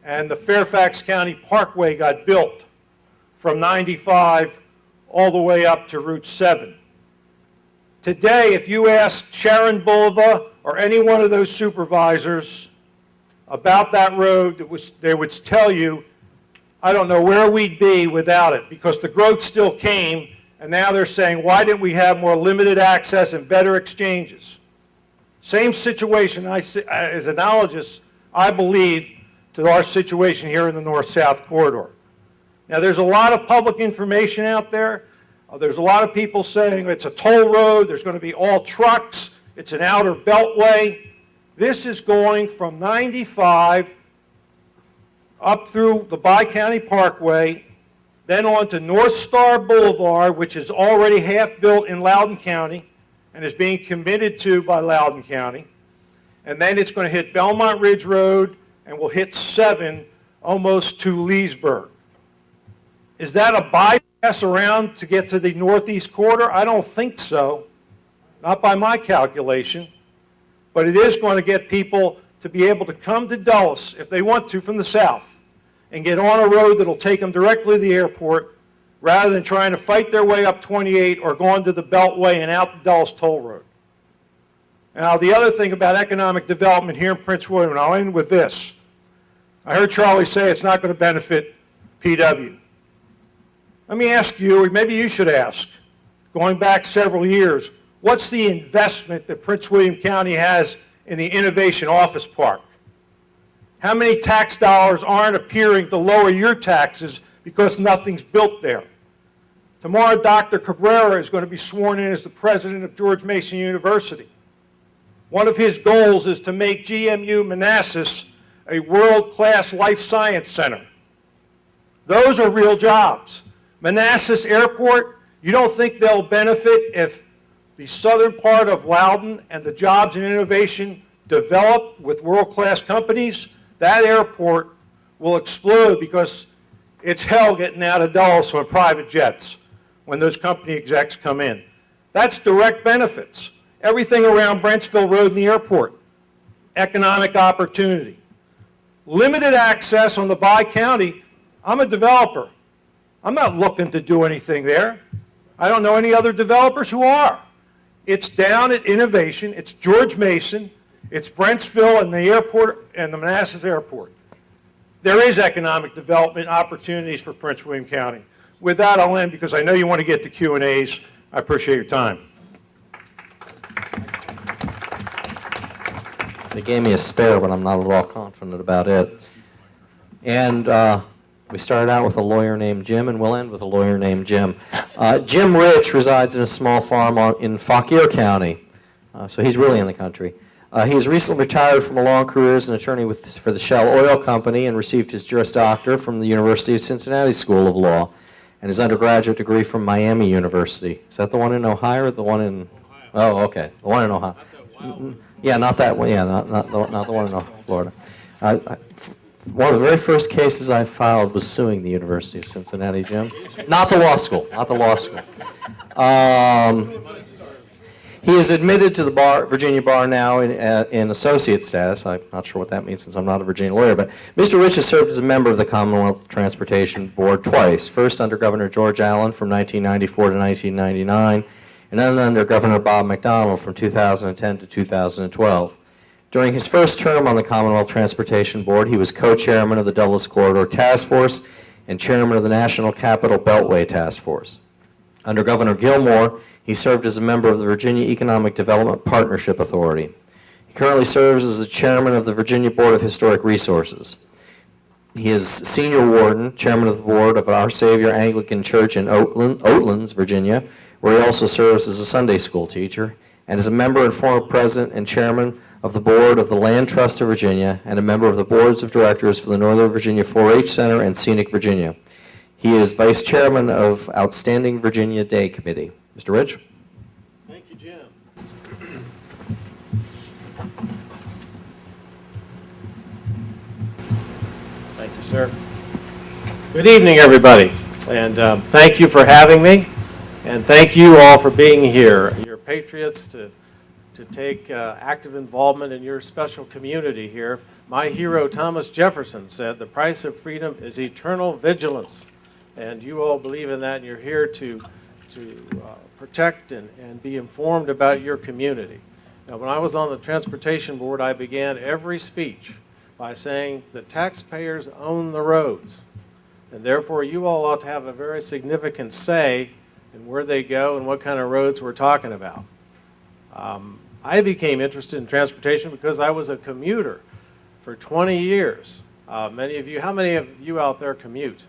and the Fairfax County Parkway got built from 95 all the way up to Route 7. Today, if you ask Sharon Bulva or any one of those supervisors about that road, they would tell you, I don't know where we'd be without it, because the growth still came, and now they're saying, why didn't we have more limited access and better exchanges? Same situation as analogous, I believe, to our situation here in the North-South corridor. Now, there's a lot of public information out there. There's a lot of people saying it's a toll road, there's going to be all trucks, it's an outer beltway. This is going from 95 up through the Bi-County Parkway, then on to North Star Boulevard, which is already half built in Loudoun County and is being committed to by Loudoun County. And then it's going to hit Belmont Ridge Road and will hit 7 almost to Leesburg. Is that a bypass around to get to the northeast corridor? I don't think so, not by my calculation. But it is going to get people to be able to come to Dulles, if they want to, from the south, and get on a road that will take them directly to the airport, rather than trying to fight their way up 28 or going to the Beltway and out the Dulles Toll Road. Now, the other thing about economic development here in Prince William, and I'll end with this. I heard Charlie say it's not going to benefit PW. Let me ask you, or maybe you should ask, going back several years, what's the investment that Prince William County has in the Innovation Office Park? How many tax dollars aren't appearing to lower your taxes because nothing's built there? Tomorrow, Dr. Cabrera is going to be sworn in as the president of George Mason University. One of his goals is to make GMU Manassas a world-class life science center. Those are real jobs. Manassas Airport, you don't think they'll benefit if the southern part of Loudoun and the jobs and innovation develop with world-class companies? That airport will explode because it's hell getting out of Dulles on private jets when those company execs come in. That's direct benefits. Everything around Brentsville Road and the airport, economic opportunity. Limited access on the Bi-County. I'm a developer. I'm not looking to do anything there. I don't know any other developers who are. It's down at Innovation, it's George Mason, it's Brentsville and the airport and the Manassas Airport. There is economic development opportunities for Prince William County. With that, I'll end because I know you want to get to Q&As. I appreciate your time. They gave me a spare, but I'm not at all confident about it. And we started out with a lawyer named Jim, and we'll end with a lawyer named Jim. Jim Rich resides in a small farm in Fauquier County, so he's really in the country. He has recently retired from a long career as an attorney for the Shell Oil Company and received his Juris Doctor from the University of Cincinnati School of Law and his undergraduate degree from Miami University. Is that the one in Ohio or the one in... Oh, okay, the one in Ohio. Yeah, not that one. Yeah, not the one in Florida. One of the very first cases I filed was suing the University of Cincinnati, Jim. Not the law school, not the law school. He is admitted to the Virginia bar now in associate status. I'm not sure what that means since I'm not a Virginia lawyer, but Mr. Rich has served as a member of the Commonwealth Transportation Board twice, first under Governor George Allen from 1994 to 1999, and then under Governor Bob McDonnell from 2010 to 2012. During his first term on the Commonwealth Transportation Board, he was co-chairman of the Dulles Corridor Task Force and chairman of the National Capital Beltway Task Force. Under Governor Gilmore, he served as a member of the Virginia Economic Development Partnership Authority. He currently serves as the chairman of the Virginia Board of Historic Resources. He is senior warden, chairman of the board of Our Savior Anglican Church in Oatlands, Virginia, where he also serves as a Sunday school teacher, and is a member and former president and chairman of the Board of the Land Trust of Virginia and a member of the Boards of Directors for the Northern Virginia 4-H Center and Scenic Virginia. He is Vice Chairman of Outstanding Virginia Day Committee. Mr. Rich? Thank you, Jim. Thank you, sir. Good evening, everybody, and thank you for having me, and thank you all for being here. You're patriots to take active involvement in your special community here. My hero, Thomas Jefferson, said, "The price of freedom is eternal vigilance," and you all believe in that, and you're here to protect and be informed about your community. Now, when I was on the Transportation Board, I began every speech by saying the taxpayers own the roads, and therefore you all ought to have a very significant say in where they go and what kind of roads we're talking about. I became interested in transportation because I was a commuter for 20 years. How many of you out there commute?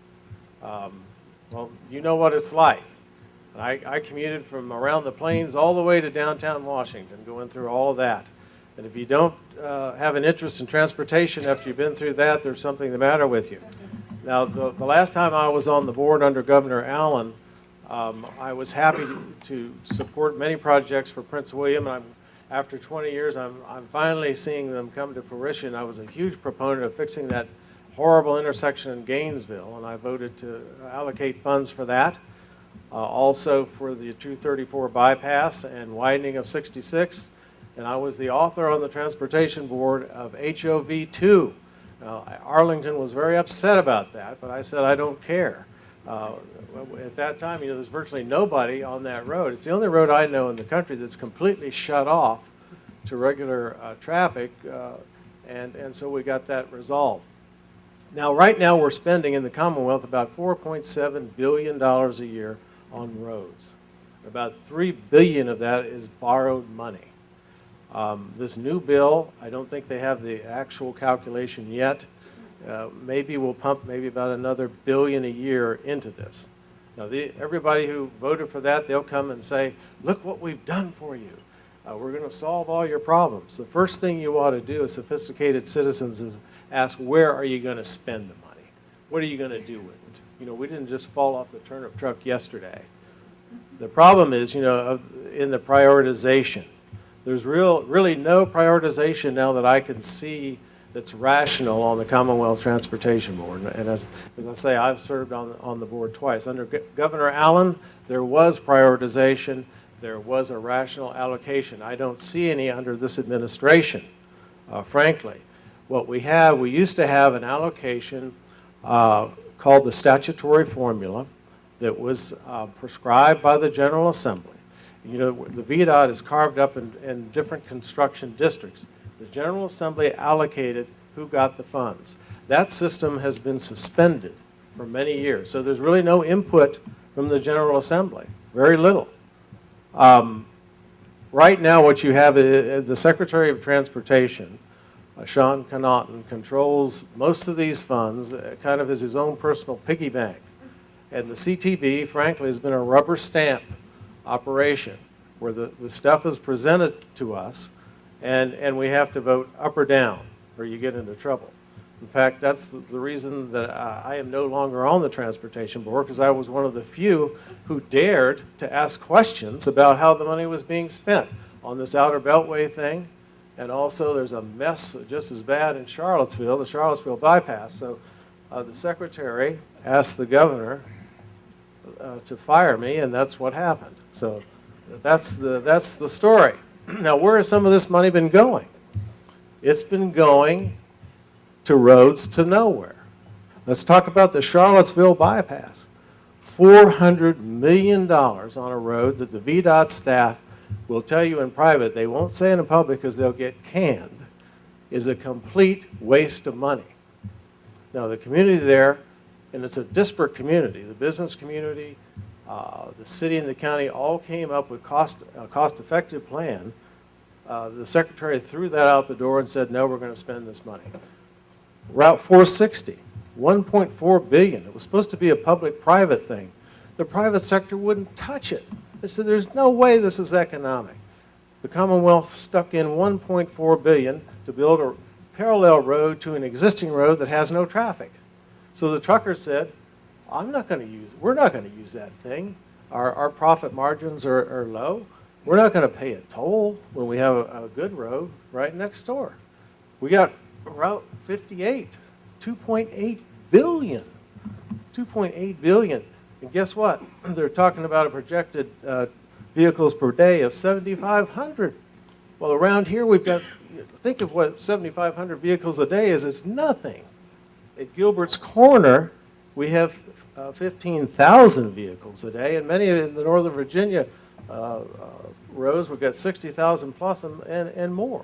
Well, you know what it's like. I commuted from around the plains all the way to downtown Washington, going through all of that. And if you don't have an interest in transportation after you've been through that, there's something the matter with you. Now, the last time I was on the board under Governor Allen, I was happy to support many projects for Prince William, and after 20 years, I'm finally seeing them come to fruition. I was a huge proponent of fixing that horrible intersection in Gainesville, and I voted to allocate funds for that. Also for the 234 bypass and widening of 66, and I was the author on the Transportation Board of HOV2. Now, Arlington was very upset about that, but I said I don't care. At that time, there's virtually nobody on that road. It's the only road I know in the country that's completely shut off to regular traffic, and so we got that resolved. Now, right now, we're spending in the Commonwealth about $4.7 billion a year on roads. About $3 billion of that is borrowed money. This new bill, I don't think they have the actual calculation yet. Maybe we'll pump maybe about another $1 billion a year into this. Now, everybody who voted for that, they'll come and say, look what we've done for you. We're going to solve all your problems. The first thing you ought to do as sophisticated citizens is ask, where are you going to spend the money? What are you going to do with it? We didn't just fall off the turnip truck yesterday. The problem is, in the prioritization. There's really no prioritization now that I can see that's rational on the Commonwealth Transportation Board. And as I say, I've served on the board twice. Under Governor Allen, there was prioritization. There was a rational allocation. I don't see any under this administration, frankly. What we used to have an allocation called the statutory formula that was prescribed by the General Assembly. The VDOT is carved up in different construction districts. The General Assembly allocated who got the funds. That system has been suspended for many years, so there's really no input from the General Assembly, very little. Right now what you have is the Secretary of Transportation, Sean Connaughton, controls most of these funds, kind of as his own personal piggy bank. And the CTB, frankly, has been a rubber stamp operation where the stuff is presented to us and we have to vote up or down or you get into trouble. In fact, that's the reason that I am no longer on the Transportation Board, because I was one of the few who dared to ask questions about how the money was being spent on this Outer Beltway thing. And also there's a mess just as bad in Charlottesville, the Charlottesville bypass. So the Secretary asked the Governor to fire me, and that's what happened. So that's the story. Now, where has some of this money been going? It's been going to roads to nowhere. Let's talk about the Charlottesville bypass. $400 million on a road that the VDOT staff will tell you in private, they won't say in public because they'll get canned, is a complete waste of money. Now, the community there, and it's a disparate community, the business community, the city and the county all came up with a cost-effective plan. The Secretary threw that out the door and said, no, we're going to spend this money. Route 460, $1.4 billion. It was supposed to be a public-private thing. The private sector wouldn't touch it. They said, there's no way this is economic. the Commonwealth stuck in $1.4 billion to build a parallel road to an existing road that has no traffic. So the trucker said, we're not going to use that thing. Our profit margins are low. We're not going to pay a toll when we have a good road right next door. We got Route 58, $2.8 billion. $2.8 billion. And guess what? They're talking about a projected vehicles per day of 7,500. Well, around here we've got, think of what 7,500 vehicles a day is. It's nothing. At Gilbert's Corner, we have 15,000 vehicles a day, and many in the Northern Virginia roads, we've got 60,000 plus and more.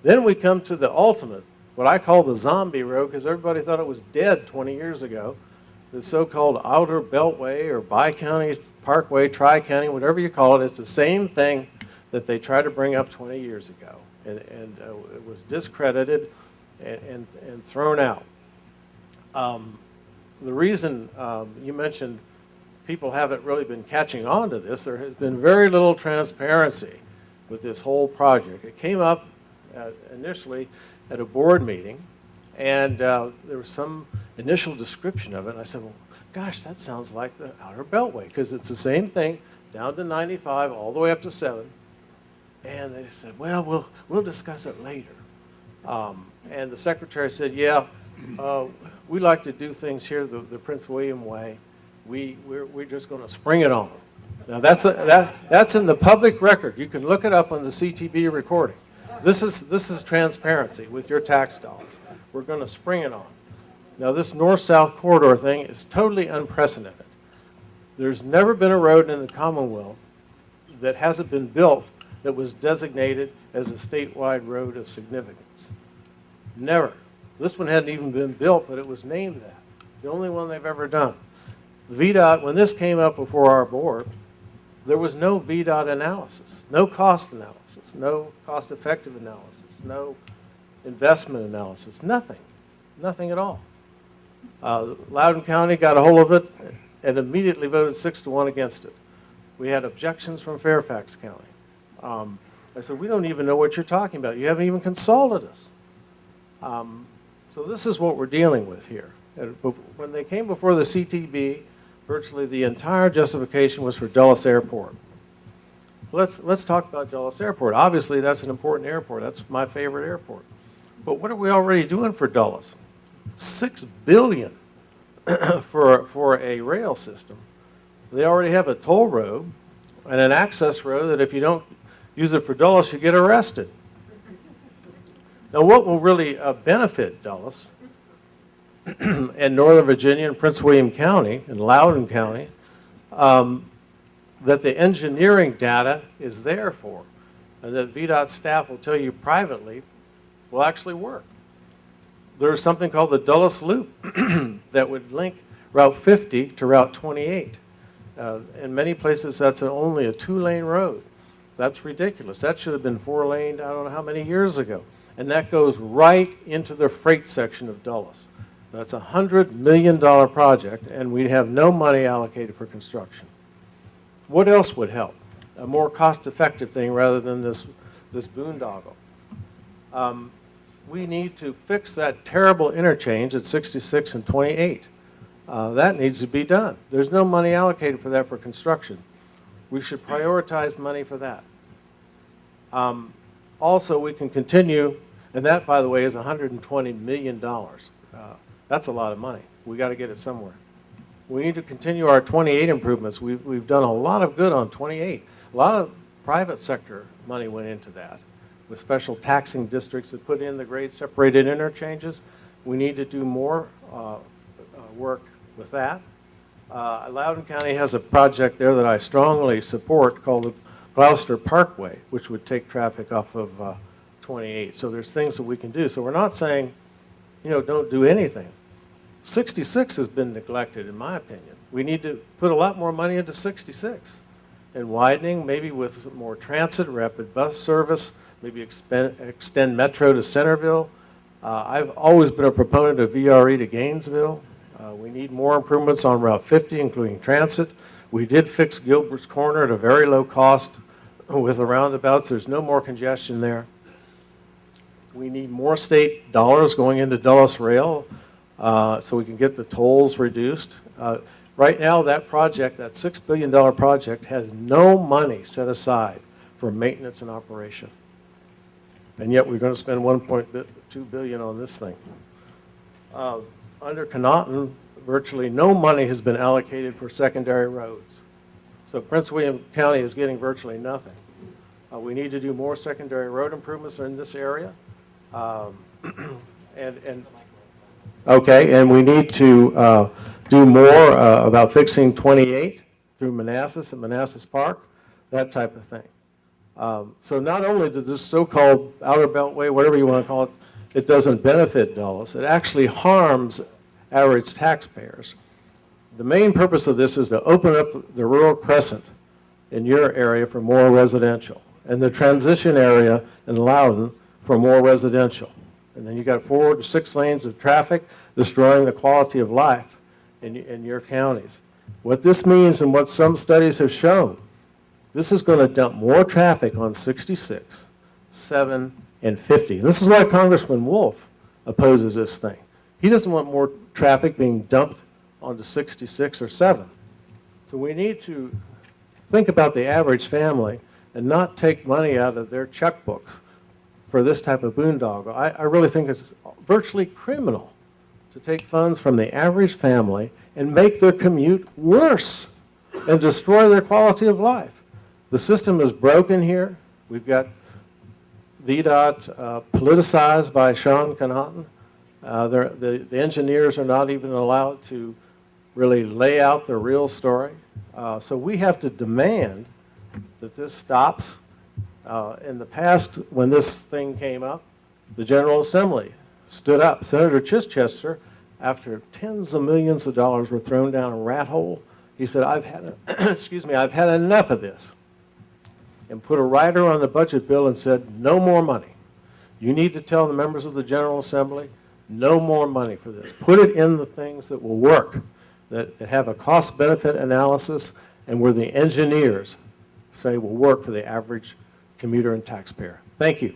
Then we come to the ultimate, what I call the zombie road, because everybody thought it was dead 20 years ago, the so-called Outer Beltway or Bi-County Parkway, Tri-County, whatever you call it. It's the same thing that they tried to bring up 20 years ago, and it was discredited and thrown out. The reason you mentioned people haven't really been catching on to this, there has been very little transparency with this whole project. It came up initially at a board meeting, and there was some initial description of it, and I said, well, gosh, that sounds like the Outer Beltway, because it's the same thing down to 95 all the way up to 7. And they said, well, we'll discuss it later. And the secretary said, yeah, we like to do things here the Prince William way. We're just going to spring it on them. Now, that's in the public record. You can look it up on the CTV recording. This is transparency with your tax dollars. We're going to spring it on. Now, this north-south corridor thing is totally unprecedented. There's never been a road in the Commonwealth that hasn't been built that was designated as a statewide road of significance. Never. This one hadn't even been built, but it was named that. The only one they've ever done. VDOT, when this came up before our board, there was no VDOT analysis, no cost analysis, no cost-effective analysis, no investment analysis, nothing at all. Loudoun County got a hold of it and immediately voted 6-1 against it. We had objections from Fairfax County. I said, we don't even know what you're talking about. You haven't even consulted us. So this is what we're dealing with here. When they came before the CTB, virtually the entire justification was for Dulles Airport. Let's talk about Dulles Airport. Obviously, that's an important airport. That's my favorite airport. But what are we already doing for Dulles? $6 billion for a rail system. They already have a toll road and an access road that if you don't use it for Dulles, you get arrested. Now, what will really benefit Dulles and Northern Virginia and Prince William County and Loudoun County, that the engineering data is there for, and that VDOT staff will tell you privately will actually work. There's something called the Dulles Loop that would link Route 50 to Route 28. In many places, that's only a 2-lane road. That's ridiculous. That should have been 4-lane, I don't know how many years ago. And that goes right into the freight section of Dulles. That's a $100 million project, and we have no money allocated for construction. What else would help? A more cost-effective thing rather than this boondoggle. We need to fix that terrible interchange at 66 and 28. That needs to be done. There's no money allocated for that for construction. We should prioritize money for that. Also, we can continue, and that, by the way, is $120 million. That's a lot of money. We got to get it somewhere. We need to continue our 28 improvements. We've done a lot of good on 28. A lot of private sector money went into that, with special taxing districts that put in the grade separated interchanges. We need to do more work with that. Loudoun County has a project there that I strongly support called the Gloucester Parkway, which would take traffic off of 28. So there's things that we can do. So we're not saying, don't do anything. 66 has been neglected, in my opinion. We need to put a lot more money into 66 and widening, maybe with more transit, rapid bus service, maybe extend Metro to Centerville. I've always been a proponent of VRE to Gainesville. We need more improvements on Route 50, including transit. We did fix Gilbert's Corner at a very low cost with the roundabouts. There's no more congestion there. We need more state dollars going into Dulles Rail so we can get the tolls reduced. Right now, that project, that $6 billion project, has no money set aside for maintenance and operation. And yet we're going to spend $1.2 billion on this thing. Under Connaughton, virtually no money has been allocated for secondary roads. So Prince William County is getting virtually nothing. We need to do more secondary road improvements in this area. And we need to do more about fixing 28 through Manassas and Manassas Park, that type of thing. So not only does this so-called Outer Beltway, whatever you want to call it, it doesn't benefit Dulles, it actually harms average taxpayers. The main purpose of this is to open up the rural crescent in your area for more residential, and the transition area in Loudon for more residential. And then you got 4 to 6 lanes of traffic destroying the quality of life in your counties. What this means and what some studies have shown, this is going to dump more traffic on 66, 7, and 50. And this is why Congressman Wolf opposes this thing. He doesn't want more traffic being dumped onto 66 or 7. So we need to think about the average family and not take money out of their checkbooks for this type of boondoggle. I really think it's virtually criminal to take funds from the average family and make their commute worse and destroy their quality of life. The system is broken here. We've got VDOT politicized by Sean Connaughton. The engineers are not even allowed to really lay out the real story. So we have to demand that this stops. In the past, when this thing came up, the General Assembly stood up. Senator Chichester, after tens of millions of dollars were thrown down a rat hole, he said, I've had enough of this. And put a rider on the budget bill and said, no more money. You need to tell the members of the General Assembly, no more money for this. Put it in the things that will work, that have a cost-benefit analysis, and where the engineers say will work for the average commuter and taxpayer. Thank you.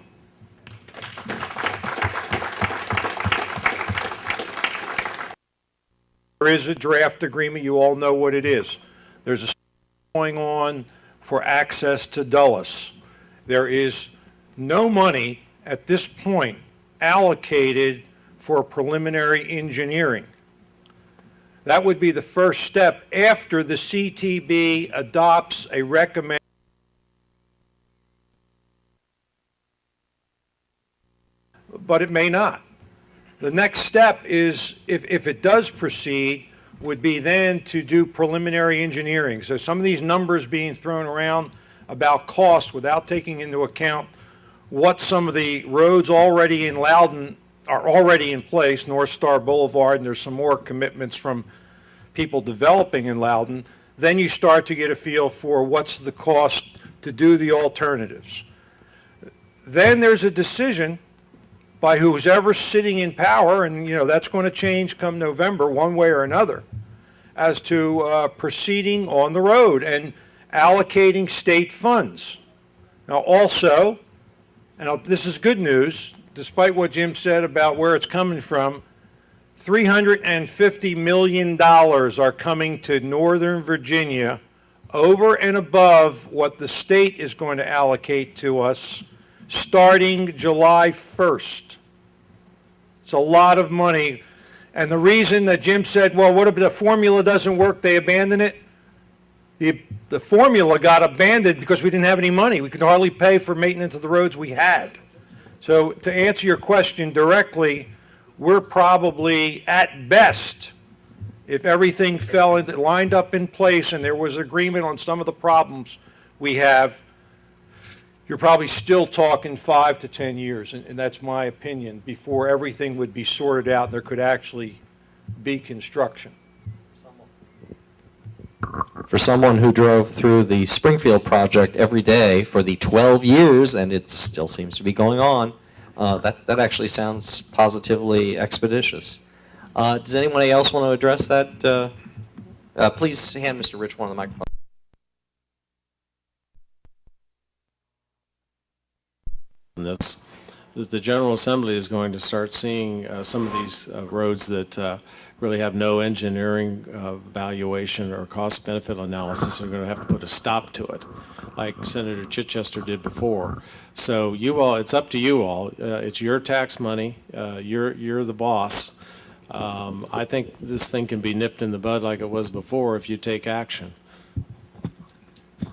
There is a draft agreement. You all know what it is. There's a going on for access to Dulles. There is no money at this point allocated for preliminary engineering. That would be the first step after the CTB adopts a recommendation. But it may not. The next step is, if it does proceed, would be then to do preliminary engineering. So some of these numbers being thrown around about cost without taking into account what some of the roads already in Loudon are already in place, North Star Boulevard, and there's some more commitments from people developing in Loudon, then you start to get a feel for what's the cost to do the alternatives. Then there's a decision by who's ever sitting in power, and that's going to change come November one way or another, as to proceeding on the road and allocating state funds. Now also, and this is good news, despite what Jim said about where it's coming from, $350 million are coming to Northern Virginia over and above what the state is going to allocate to us starting July 1st. It's a lot of money. And the reason that Jim said, well, what if the formula doesn't work, they abandon it? The formula got abandoned because we didn't have any money. We could hardly pay for maintenance of the roads we had. So to answer your question directly, we're probably at best, if everything lined up in place and there was agreement on some of the problems we have, you're probably still talking 5 to 10 years, and that's my opinion, before everything would be sorted out and there could actually be construction. For someone who drove through the Springfield project every day for the 12 years, and it still seems to be going on, that actually sounds positively expeditious. Does anyone else want to address that? Please hand Mr. Rich one of the microphones. on this, that the General Assembly is going to start seeing some of these roads that really have no engineering valuation or cost-benefit analysis are going to have to put a stop to it, like Senator Chichester did before. So you all, it's up to you all. It's your tax money. You're the boss. I think this thing can be nipped in the bud like it was before if you take action.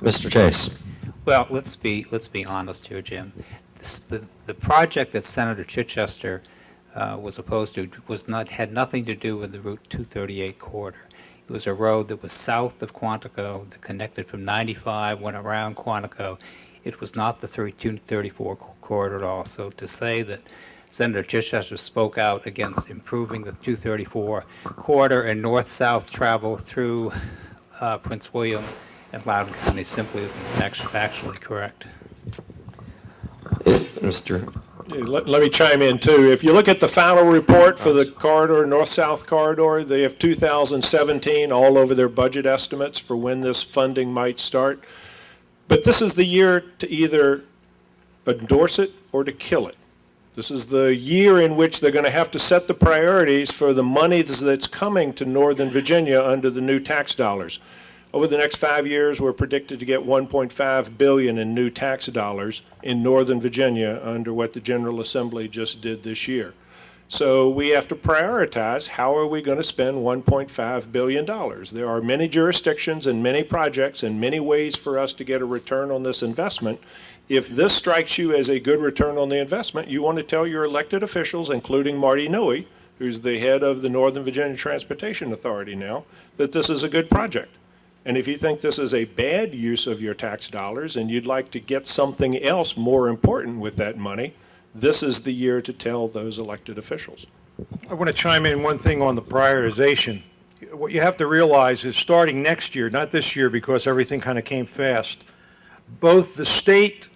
Mr. Chase. Well, let's be honest here, Jim. The project that Senator Chichester was opposed to had nothing to do with the Route 238 corridor. It was a road that was south of Quantico, that connected from 95, went around Quantico. It was not the 234 corridor at all. So to say that Senator Chichester spoke out against improving the 234 corridor and north-south travel through Prince William and Loudoun County simply isn't actually correct. Mr. Let me chime in, too. If you look at the final report for the corridor, north-south corridor, they have 2017 all over their budget estimates for when this funding might start. But this is the year to either endorse it or to kill it. This is the year in which they're going to have to set the priorities for the money that's coming to Northern Virginia under the new tax dollars. Over the next 5 years, we're predicted to get $1.5 billion in new tax dollars in Northern Virginia under what the General Assembly just did this year. So we have to prioritize how are we going to spend $1.5 billion. There are many jurisdictions and many projects and many ways for us to get a return on this investment. If this strikes you as a good return on the investment, you want to tell your elected officials, including Marty Newey, who's the head of the Northern Virginia Transportation Authority now, that this is a good project. And if you think this is a bad use of your tax dollars and you'd like to get something else more important with that money, this is the year to tell those elected officials. I want to chime in one thing on the prioritization. What you have to realize is starting next year, not this year because everything kind of came fast, both the state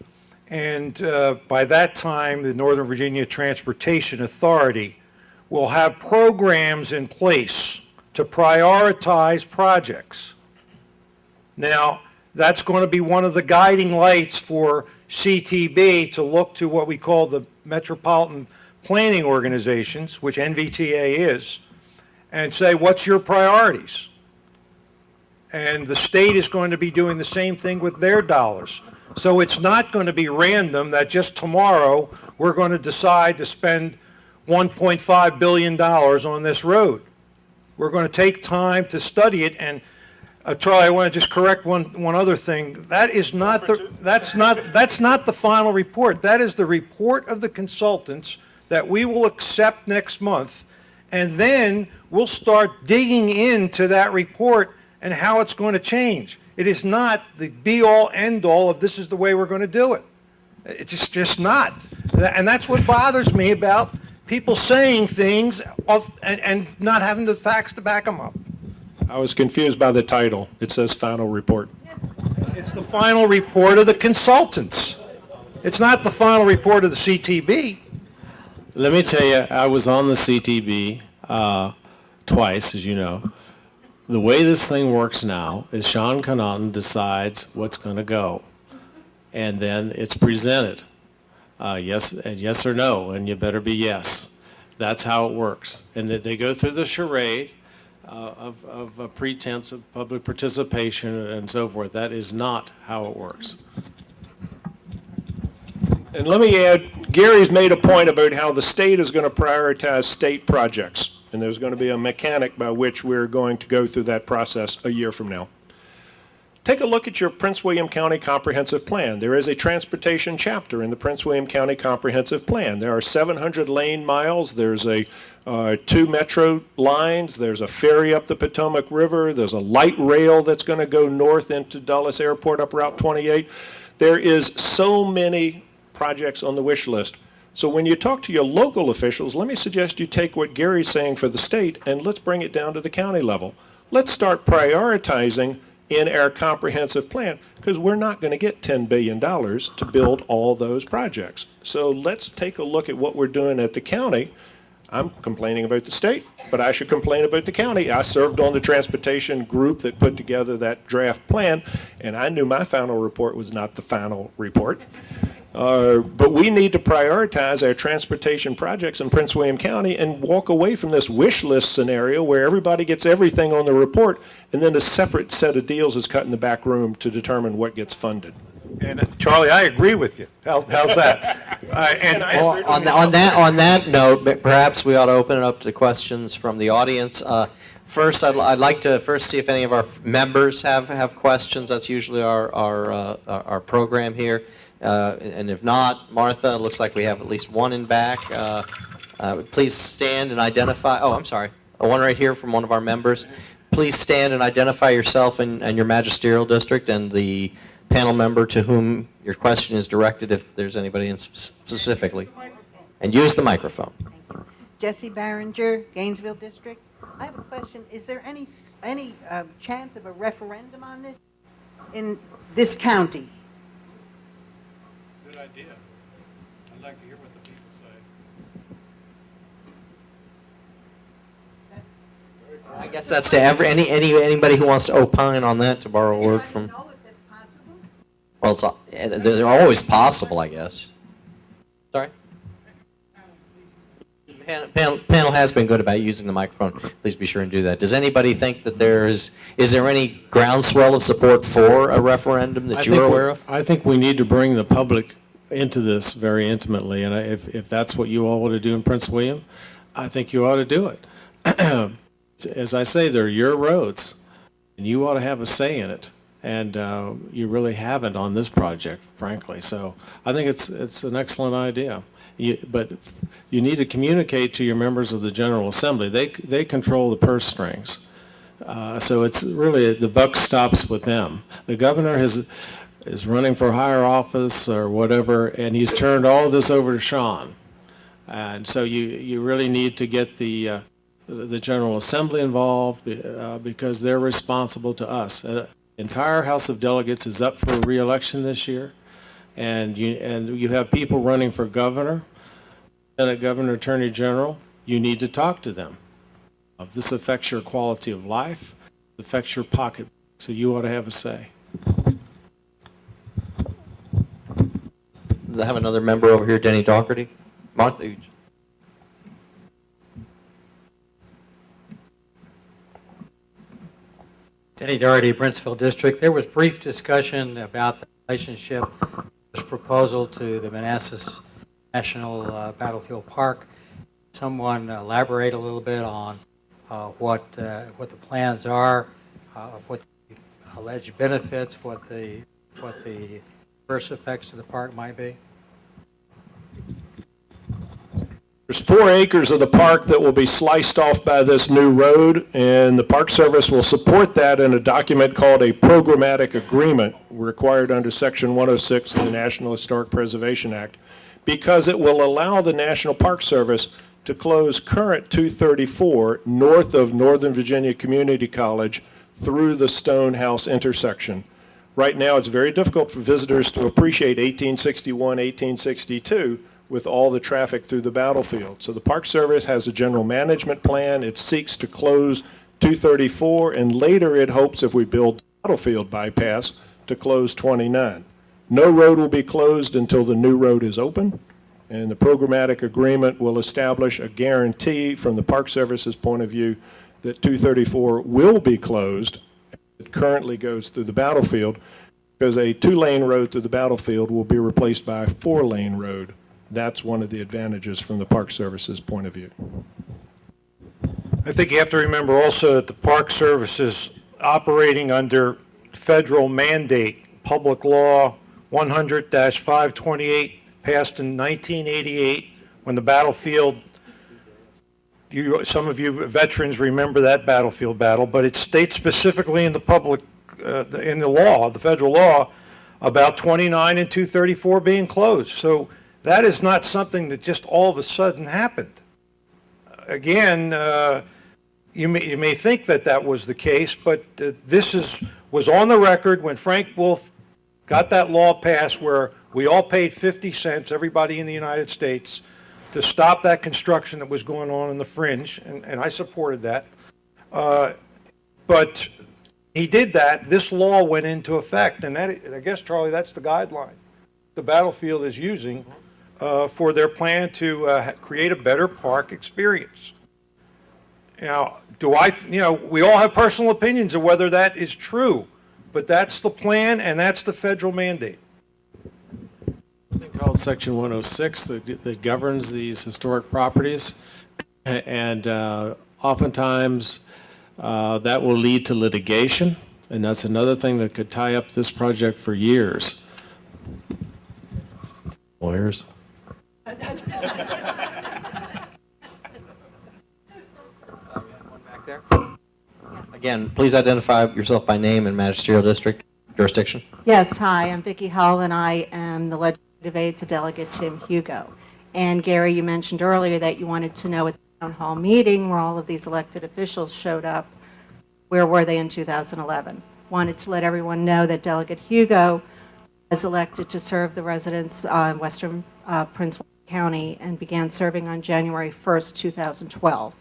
and by that time the Northern Virginia Transportation Authority will have programs in place to prioritize projects. Now, that's going to be one of the guiding lights for CTB to look to what we call the Metropolitan Planning Organizations, which NVTA is, and say, what's your priorities? And the state is going to be doing the same thing with their dollars. So it's not going to be random that just tomorrow we're going to decide to spend $1.5 billion on this road. We're going to take time to study it. And Charlie, I want to just correct one other thing. That is not that's not the final report. That is the report of the consultants that we will accept next month, and then we'll start digging into that report and how it's going to change. It is not the be-all, end-all of this is the way we're going to do it. It's just not. And that's what bothers me about people saying things and not having the facts to back them up. I was confused by the title. It says final report. It's the final report of the consultants. It's not the final report of the CTB. Let me tell you, I was on the CTB twice, as you know. The way this thing works now is Sean Connaughton decides what's going to go, and then it's presented, yes or no, and you better be yes. That's how it works. And that they go through the charade of a pretense of public participation and so forth. That is not how it works. And let me add, Gary's made a point about how the state is going to prioritize state projects, and there's going to be a mechanic by which we're going to go through that process a year from now. Take a look at your Prince William County Comprehensive Plan. There is a transportation chapter in the Prince William County Comprehensive Plan. There are 700 lane miles. There's 2 metro lines. There's a ferry up the Potomac River. There's a light rail that's going to go north into Dulles Airport up Route 28. There is so many projects on the wish list. So when you talk to your local officials, let me suggest you take what Gary's saying for the state and let's bring it down to the county level. Let's start prioritizing in our comprehensive plan, because we're not going to get $10 billion to build all those projects. So let's take a look at what we're doing at the county. I'm complaining about the state, but I should complain about the county. I served on the transportation group that put together that draft plan, and I knew my final report was not the final report. But we need to prioritize our transportation projects in Prince William County and walk away from this wish list scenario where everybody gets everything on the report and then a separate set of deals is cut in the back room to determine what gets funded. And Charlie, I agree with you. How's that? Well, on that note, perhaps we ought to open it up to questions from the audience. First, I'd like to first see if any of our members have questions. That's usually our program here. And if not, Martha, it looks like we have at least one in back. Please stand and identify. Oh, I'm sorry. One right here from one of our members. Please stand and identify yourself and your magisterial district and the panel member to whom your question is directed, if there's anybody in specifically. And use the microphone. Jesse Barringer, Gainesville District. I have a question. Is there any chance of a referendum on this in this county? Good idea. I'd like to hear what the people say. I guess that's to anybody who wants to opine on that, to borrow a word from. Know if that's possible? Well, they're always possible, I guess. Sorry? Panel has been good about using the microphone. Please be sure and do that. Does anybody think that is there any groundswell of support for a referendum that you're aware of? I think we need to bring the public into this very intimately, and if that's what you all want to do in Prince William, I think you ought to do it. As I say, they're your roads, and you ought to have a say in it, and you really haven't on this project, frankly. So I think it's an excellent idea. But you need to communicate to your members of the General Assembly. They control the purse strings. So it's really, the buck stops with them. The governor is running for higher office or whatever, and he's turned all of this over to Sean. And so you really need to get the General Assembly involved because they're responsible to us. The entire House of Delegates is up for re-election this year. And you have people running for governor, Senate governor, attorney general. You need to talk to them. This affects your quality of life. It affects your pocketbook. So you ought to have a say. I have another member over here, Denny Dougherty. Martha. Denny Dougherty, Brentsville District. There was brief discussion about the relationship, this proposal to the Manassas National Battlefield Park. Someone elaborate a little bit on what the plans are, what the alleged benefits, what the adverse effects to the park might be? There's 4 acres of the park that will be sliced off by this new road, and the Park Service will support that in a document called a programmatic agreement required under Section 106 of the National Historic Preservation Act, because it will allow the National Park Service to close current 234 north of Northern Virginia Community College through the Stonehouse intersection. Right now, it's very difficult for visitors to appreciate 1861, 1862, with all the traffic through the battlefield. So the Park Service has a general management plan. It seeks to close 234, and later it hopes, if we build battlefield bypass, to close 29. No road will be closed until the new road is open, and the programmatic agreement will establish a guarantee from the Park Service's point of view that 234 will be closed. It currently goes through the battlefield, because a 2-lane road through the battlefield will be replaced by a 4-lane road. That's one of the advantages from the Park Service's point of view. I think you have to remember also that the Park Service is operating under federal mandate, Public Law 100-528, passed in 1988 when the battlefield, some of you veterans remember that battlefield battle, but it states specifically in the the federal law, about 29 and 234 being closed. So that is not something that just all of a sudden happened. Again, you may think that was the case, but this was on the record when Frank Wolf got that law passed where we all paid 50 cents, everybody in the United States, to stop that construction that was going on in the fringe, and I supported that. But he did that. This law went into effect, and that, I guess, Charlie, that's the guideline. the battlefield is using for their plan to create a better park experience. Now, we all have personal opinions of whether that is true, but that's the plan and that's the federal mandate. Something called Section 106 that governs these historic properties, and oftentimes that will lead to litigation, and that's another thing that could tie up this project for years. Lawyers? Again, please identify yourself by name and magisterial jurisdiction. Yes, hi, I'm Vicki Hull, and I am the legislative aide to Delegate Tim Hugo. And Gary, you mentioned earlier that you wanted to know at the town hall meeting where all of these elected officials showed up, where were they in 2011? Wanted to let everyone know that Delegate Hugo was elected to serve the residents in Western Prince William County and began serving on January 1st, 2012.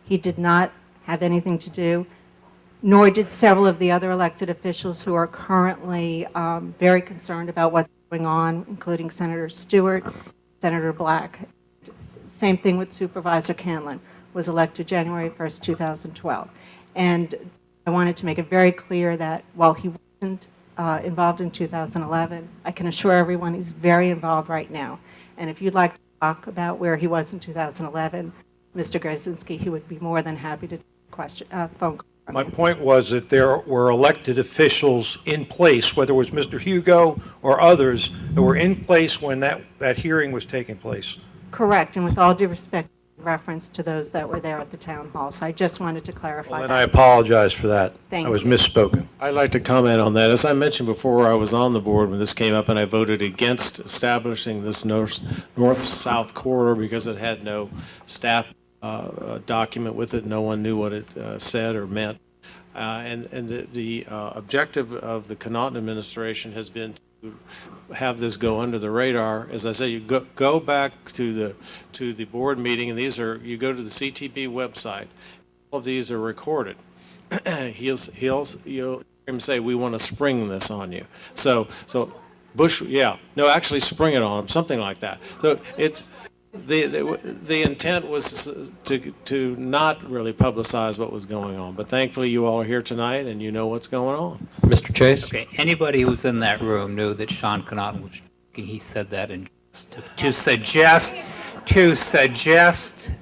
He did not have anything to do, nor did several of the other elected officials who are currently very concerned about what's going on, including Senator Stewart, Senator Black. Same thing with Supervisor Canlin, was elected January 1st, 2012. And I wanted to make it very clear that while he wasn't involved in 2011, I can assure everyone he's very involved right now. And if you'd like to talk about where he was in 2011, Mr. Grzinski, he would be more than happy to take a phone call. My point was that there were elected officials in place, whether it was Mr. Hugo or others, that were in place when that hearing was taking place. Correct, and with all due respect, reference to those that were there at the town hall. So I just wanted to clarify And that. I apologize for that. Thank I was you. misspoken. I'd like to comment on that. As I mentioned before, I was on the board when this came up, and I voted against establishing this north-south corridor because it had no staff document with it. No one knew what it said or meant. And the objective of the Connaughton administration has been to have this go under the radar. As I say, you go back to the board meeting, and you go to the CTB website. All of these are recorded. You'll hear him say, "We want to spring this on you." So Bush, actually spring it on him, something like that. So it's. The intent was to not really publicize what was going on, but thankfully you all are here tonight and you know what's going on. Mr. Chase? Okay, anybody who was in that room knew that Sean Connaughton was, he said that in to suggest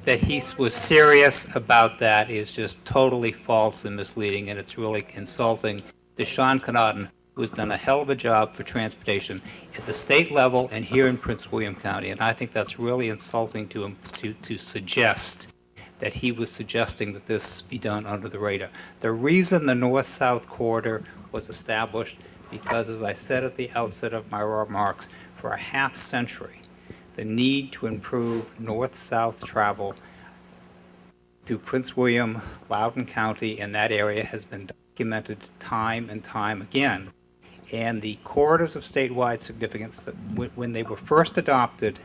that he was serious about that is just totally false and misleading, and it's really insulting to Sean Connaughton, who's done a hell of a job for transportation at the state level and here in Prince William County. And I think that's really insulting to him to suggest that he was suggesting that this be done under the radar. The reason the north-south corridor was established, because as I said at the outset of my remarks, for a half century, the need to improve north-south travel through Prince William, Loudoun County, and that area has been documented time and time again. And the corridors of statewide significance, that when they were first adopted,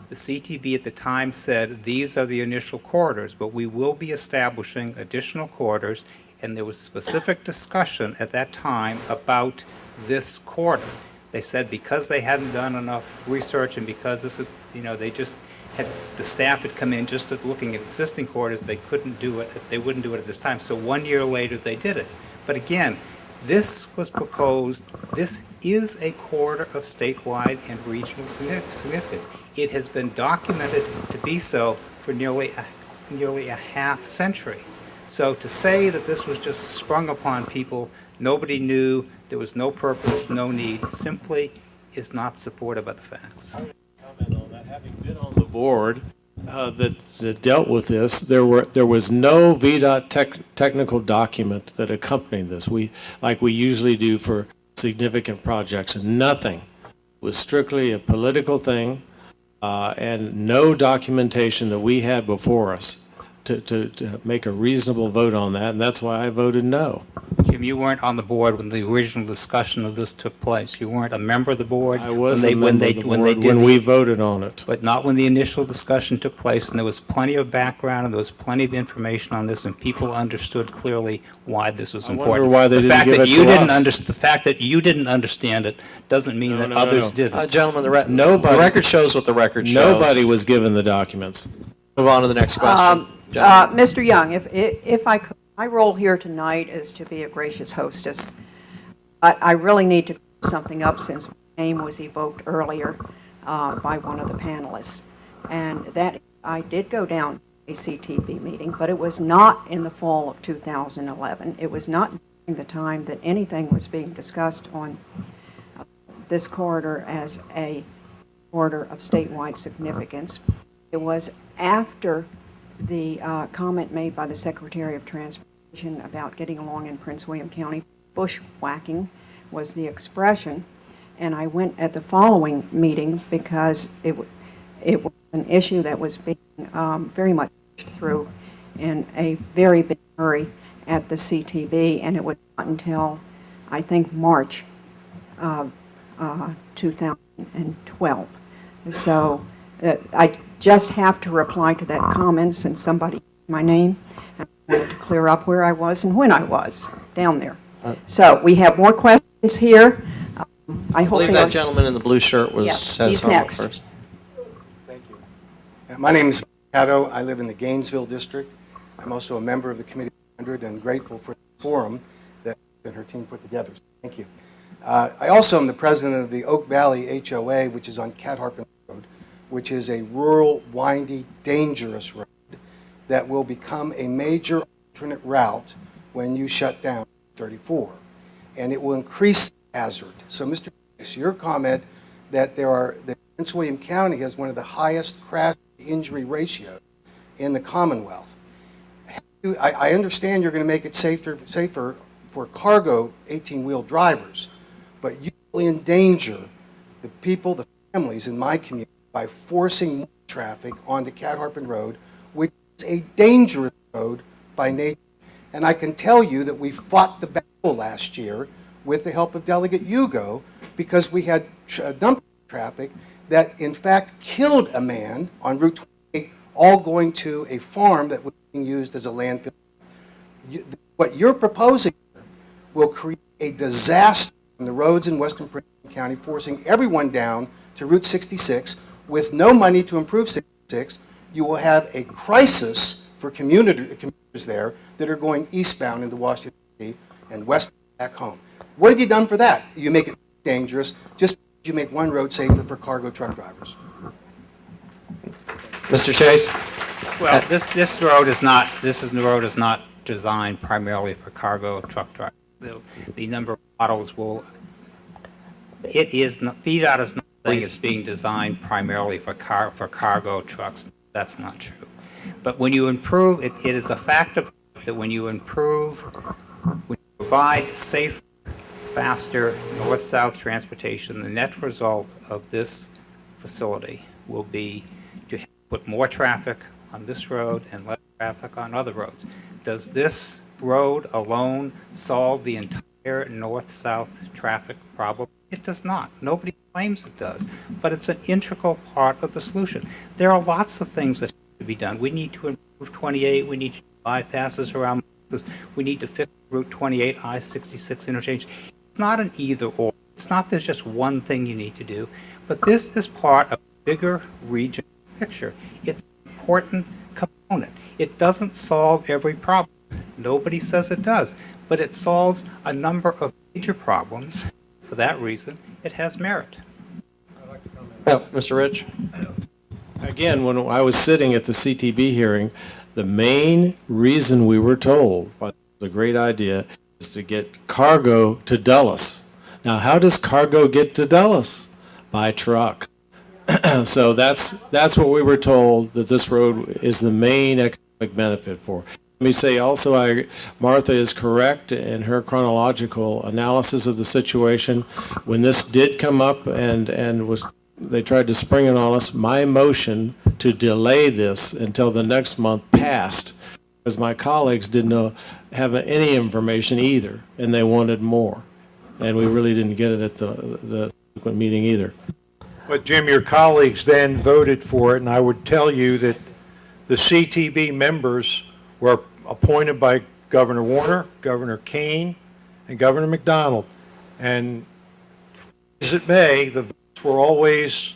the CTB at the time said, these are the initial corridors, but we will be establishing additional corridors, and there was specific discussion at that time about this corridor. They said because they hadn't done enough research and because this, they just had, the staff had come in just at looking at existing corridors, they couldn't do it, they wouldn't do it at this time. So 1 year later, they did it. But again, this was proposed, this is a corridor of statewide and regional significance. It has been documented to be so for nearly a half century. So to say that this was just sprung upon people, nobody knew, there was no purpose, no need, simply is not supported by the facts. I would comment on that. Having been on the board that dealt with this, there was no VDOT technical document that accompanied this. Like we usually do for significant projects, and nothing. It was strictly a political thing, and no documentation that we had before us to make a reasonable vote on that, and that's why I voted no. Jim, you weren't on the board when the original discussion of this took place. You weren't a member of the board. I was a when member they- of the when they board did when the- we voted on it. But not when the initial discussion took place, and there was plenty of background, and there was plenty of information on this, and people understood clearly why this was I wonder important. why they The didn't fact give that it you to didn't us. The fact that you didn't understand it doesn't mean No, that no, others no. didn't. Gentlemen, the Nobody- record shows what the record shows. Nobody was given the documents. Move on to the next question. Gentlemen. Mr. Young, if I could, my role here tonight is to be a gracious hostess. But I really need to clear something up since my name was evoked earlier by one of the panelists. And that, I did go down to a CTV meeting, but it was not in the fall of 2011. It was not during the time that anything was being discussed on this corridor as a corridor of statewide significance. It was after the comment made by the Secretary of Transportation about getting along in Prince William County. Bushwhacking was the expression, and I went at the following meeting because it was an issue that was being very much pushed through in a very big hurry at the CTV, and it was not until, I think, March of 2012. So I just have to reply to that comment since somebody used my name. I wanted to clear up where I was and when I was down there. So we have more questions here. I I hope believe they that are. gentleman in the blue shirt was Yes, has he's something next. first. Thank you. My name is Caddo. I live in the Gainesville district. I'm also a member of the Committee of 100 and grateful for the forum that her team put together. Thank you. I also am the president of the Oak Valley HOA, which is on Cat Harpin Road, which is a rural, windy, dangerous road that will become a major alternate route when you shut down 34. And it will increase the hazard. So, Mr. Davis, your comment that that Prince William County has one of the highest crash injury ratios in the Commonwealth. I understand you're going to make it safer for cargo 18-wheel drivers, but you will endanger the people, the families in my community by forcing more traffic onto Cat Harpin Road, which is a dangerous road by nature. And I can tell you that we fought the battle last year with the help of Delegate Hugo because we had dumping traffic that in fact killed a man on Route 28, all going to a farm that was being used as a landfill. What you're proposing will create a disaster on the roads in western Prince William County, forcing everyone down to Route 66 with no money to improve 66. You will have a crisis for commuters there that are going eastbound into Washington, D.C. and westbound back home. What have you done for that? You make it dangerous just because you make one road safer for cargo truck drivers. Mr. Chase? Well, this road is not designed primarily for cargo truck drivers. The number of models VDOT is not saying it's being designed primarily for cargo trucks. That's not true. But when you improve, it is a fact of that when you provide safe, faster north-south transportation, the net result of this facility will be to put more traffic on this road and less traffic on other roads. Does this road alone solve the entire north-south traffic problem? It does not. Nobody claims it does, but it's an integral part of the solution. There are lots of things that have to be done. We need to improve 28. We need to do bypasses around this. We need to fix Route 28 I-66 interchange. It's not an either-or. It's not there's just one thing you need to do, but this is part of a bigger regional picture. It's an important component. It doesn't solve every problem. Nobody says it does, but it solves a number of major problems. For that reason, it has merit. Mr. Rich? Again, when I was sitting at the CTB hearing, the main reason we were told, but it's a great idea, is to get cargo to Dulles. Now, how does cargo get to Dulles? By truck. So that's what we were told, that this road is the main economic benefit for. Let me say also, Martha is correct in her chronological analysis of the situation. When this did come up and was they tried to spring it on us. My motion to delay this until the next month passed, because my colleagues didn't have any information either, and they wanted more. And we really didn't get it at the subsequent meeting either. But Jim, your colleagues then voted for it, and I would tell you that the CTB members were appointed by Governor Warner, Governor Kane, and Governor McDonald. And as it may, the votes were always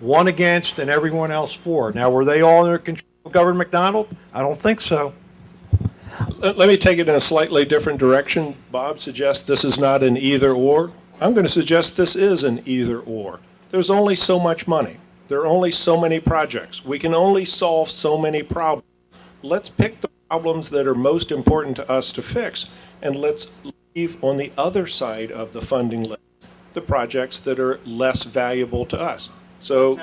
one against and everyone else for. Now, were they all under control of Governor McDonald? I don't think so. Let me take it in a slightly different direction. Bob suggests this is not an either-or. I'm going to suggest this is an either-or. There's only so much money. There are only so many projects. We can only solve so many problems. Let's pick the problems that are most important to us to fix, and let's leave on the other side of the funding list the projects that are less valuable to us. So,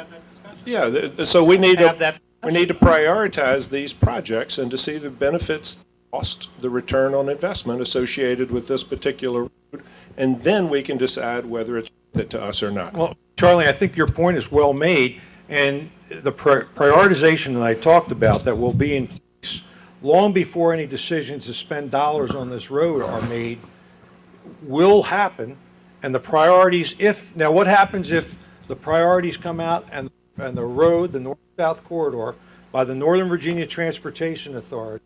yeah, so we need to prioritize these projects and to see the benefits, cost, the return on investment associated with this particular road, and then we can decide whether it's worth it to us or not. Well, Charlie, I think your point is well made, and the prioritization that I talked about that will be in place long before any decisions to spend dollars on this road are made will happen, and the priorities, now what happens if the priorities come out and the road, the north-south corridor, by the Northern Virginia Transportation Authority,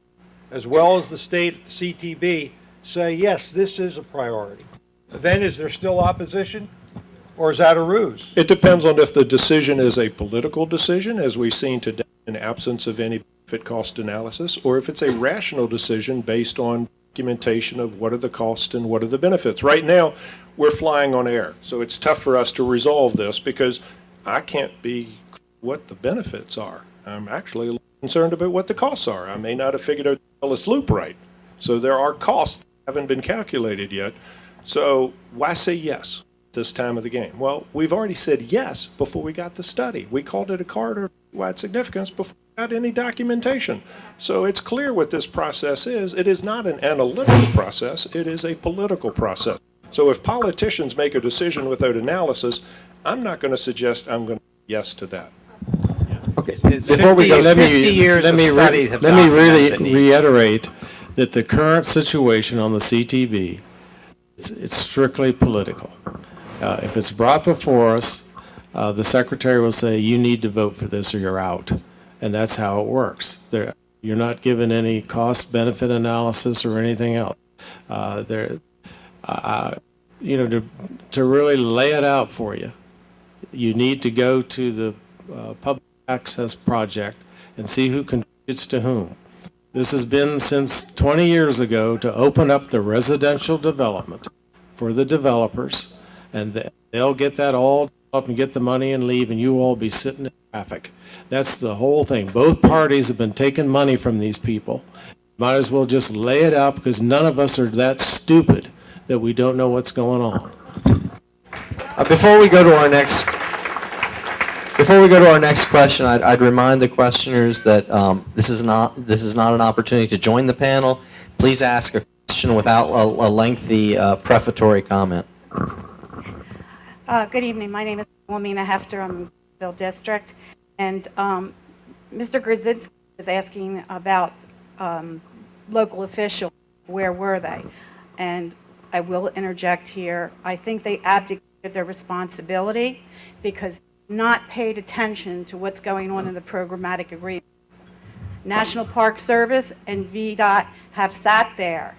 as well as the state CTB, say, yes, this is a priority. Then is there still opposition, or is that a ruse? It depends on if the decision is a political decision, as we've seen today, in absence of any benefit cost analysis, or if it's a rational decision based on documentation of what are the costs and what are the benefits. Right now, we're flying on air, so it's tough for us to resolve this because I can't be what the benefits are. I'm actually a little concerned about what the costs are. I may not have figured out the Ellis Loop right. So there are costs that haven't been calculated yet. So why say yes this time of the game? Well, we've already said yes before we got the study. We called it a corridor of wide significance before we got any documentation. So it's clear what this process is. It is not an analytical process. It is a political process. So if politicians make a decision without analysis, I'm not going to suggest I'm going to say yes to that. Okay. Before we go, let me really reiterate that the current situation on the CTB, it's strictly political. If it's brought before us, the secretary will say, you need to vote for this or you're out. And that's how it works. You're not given any cost-benefit analysis or anything else. To really lay it out for you, you need to go to the public access project and see who contributes to whom. This has been since 20 years ago to open up the residential development for the developers, and they'll get that all up and get the money and leave, and you all be sitting in traffic. That's the whole thing. Both parties have been taking money from these people. Might as well just lay it out, because none of us are that stupid that we don't know what's going on. Before we go to our next question, I'd remind the questioners that this is not an opportunity to join the panel. Please ask a question without a lengthy prefatory comment. Good evening. My name is Wilhelmina Hefter. I'm in the Greenville District. And Mr. Grzycki was asking about local officials. Where were they? And I will interject here. I think they abdicated their responsibility because not paid attention to what's going on in the programmatic agreement. National Park Service and VDOT have sat there,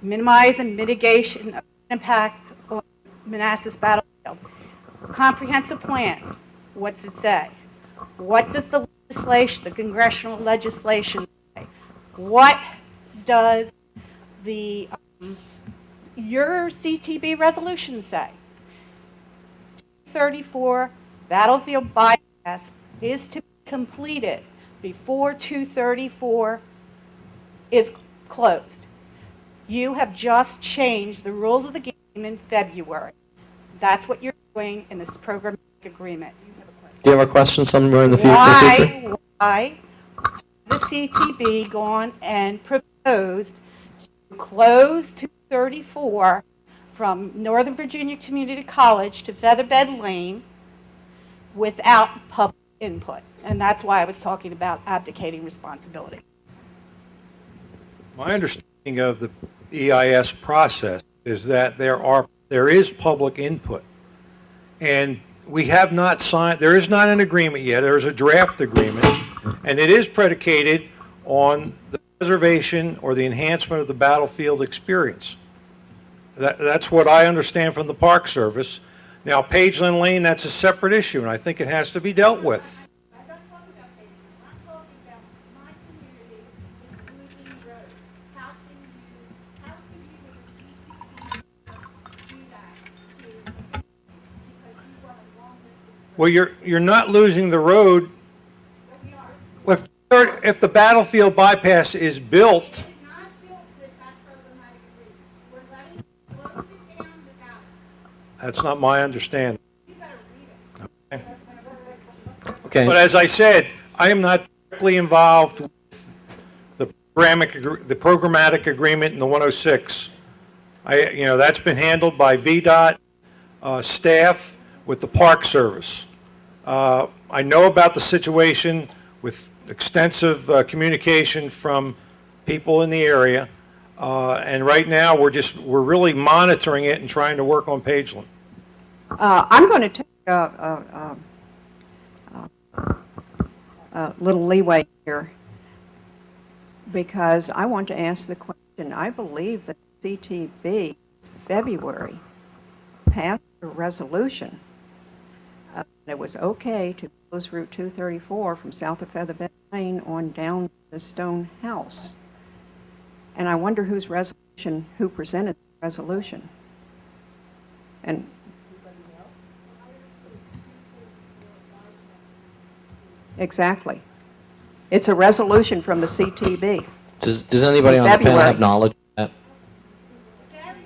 minimizing mitigation of impact on Manassas Battlefield. Comprehensive plan, what's it say? What does the legislation, the congressional legislation say? What does the your CTB resolution say? 234 Battlefield bypass is to be completed before 234 is closed. You have just changed the rules of the game in February. That's what you're doing in this programmatic agreement. Do you have a question somewhere in the future? Why the CTB gone and proposed to close 234 from Northern Virginia Community College to Featherbed Lane without public input. And that's why I was talking about abdicating responsibility. My understanding of the EIS process is that there is public input. And we have not signed, there is not an agreement yet, there is a draft agreement, and it is predicated on the preservation or the enhancement of the battlefield experience. That's what I understand from the Park Service. Now, Pageland Lane, that's a separate issue, and I think it has to be dealt with. I'm not talking about Pageland. I'm talking about my community is losing roads. How can you as a CTP, do that to, because you run along with Well, you're not losing the road. If the battlefield bypass is built, It's not built with that programmatic agreement. We're letting it close it down without it. that's not my understanding. You better read it. Okay. But as I said, I am not directly involved with the programmatic agreement in the 106. That's been handled by VDOT staff with the Park Service. I know about the situation with extensive communication from people in the area, and right now we're really monitoring it and trying to work on Pageland. I'm going to take a little leeway here because I want to ask the question. I believe that CTB February passed a resolution that it was okay to close Route 234 from south of Featherbed Lane on down to the Stone House. And I wonder who presented the resolution. And exactly. It's a resolution from the CTB. Does anybody on the panel February. have knowledge of that?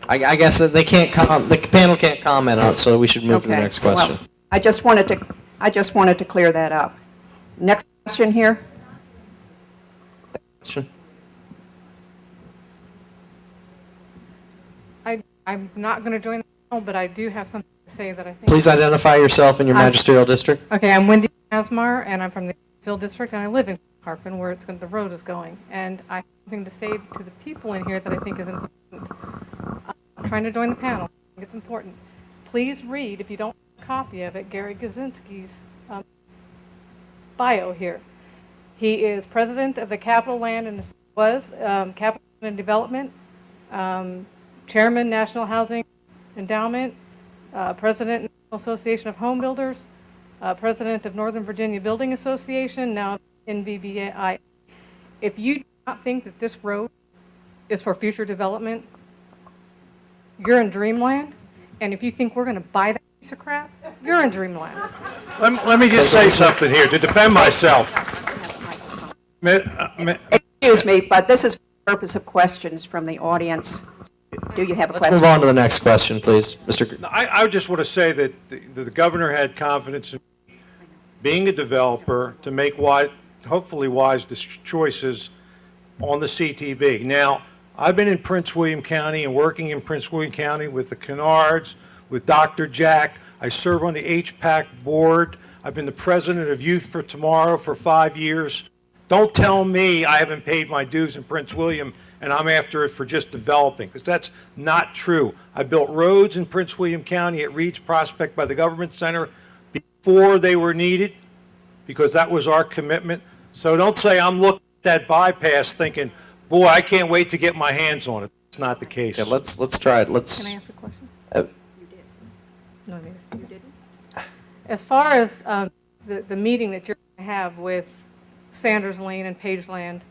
I guess that they can't the panel can't comment on it, so we should move to the Okay. next question. Well, I just wanted to clear that up. Next question here. Question? I'm not going to join the panel, but I do have something to say that I think... Please identify yourself and your magisterial district. Okay, I'm Wendy Asmar, and I'm from the Field District, and I live in Harpin, where the road is going. And I have something to say to the people in here that I think is important. I'm trying to join the panel. I think it's important. Please read, if you don't have a copy of it, Gary Gazinski's bio here. He is president of the Capital Land and Capital Land and Development, chairman, National Housing Endowment, president, National Association of Home Builders, president of Northern Virginia Building Association, now NVBI. If you do not think that this road is for future development, you're in dreamland. And if you think we're going to buy that piece of crap, you're in dreamland. Let me just say something here to defend myself. Excuse me, but this is for the purpose of questions from the audience. Do you have a Let's question? move on to the next question, please. Mr. I just want to say that the governor had confidence in being a developer to make hopefully wise choices on the CTB. Now, I've been in Prince William County and working in Prince William County with the Kennards, with Dr. Jack. I serve on the HPAC board. I've been the president of Youth for Tomorrow for 5 years. Don't tell me I haven't paid my dues in Prince William and I'm after it for just developing, because that's not true. I built roads in Prince William County at Reed's Prospect by the Government Center before they were needed, because that was our commitment. So don't say I'm looking at that bypass thinking, boy, I can't wait to get my hands on it. It's not the case. Yeah, let's try it. Can I ask a question? You did. No, you didn't. As far as the meeting that you're going to have with Sanders Lane and Pageland,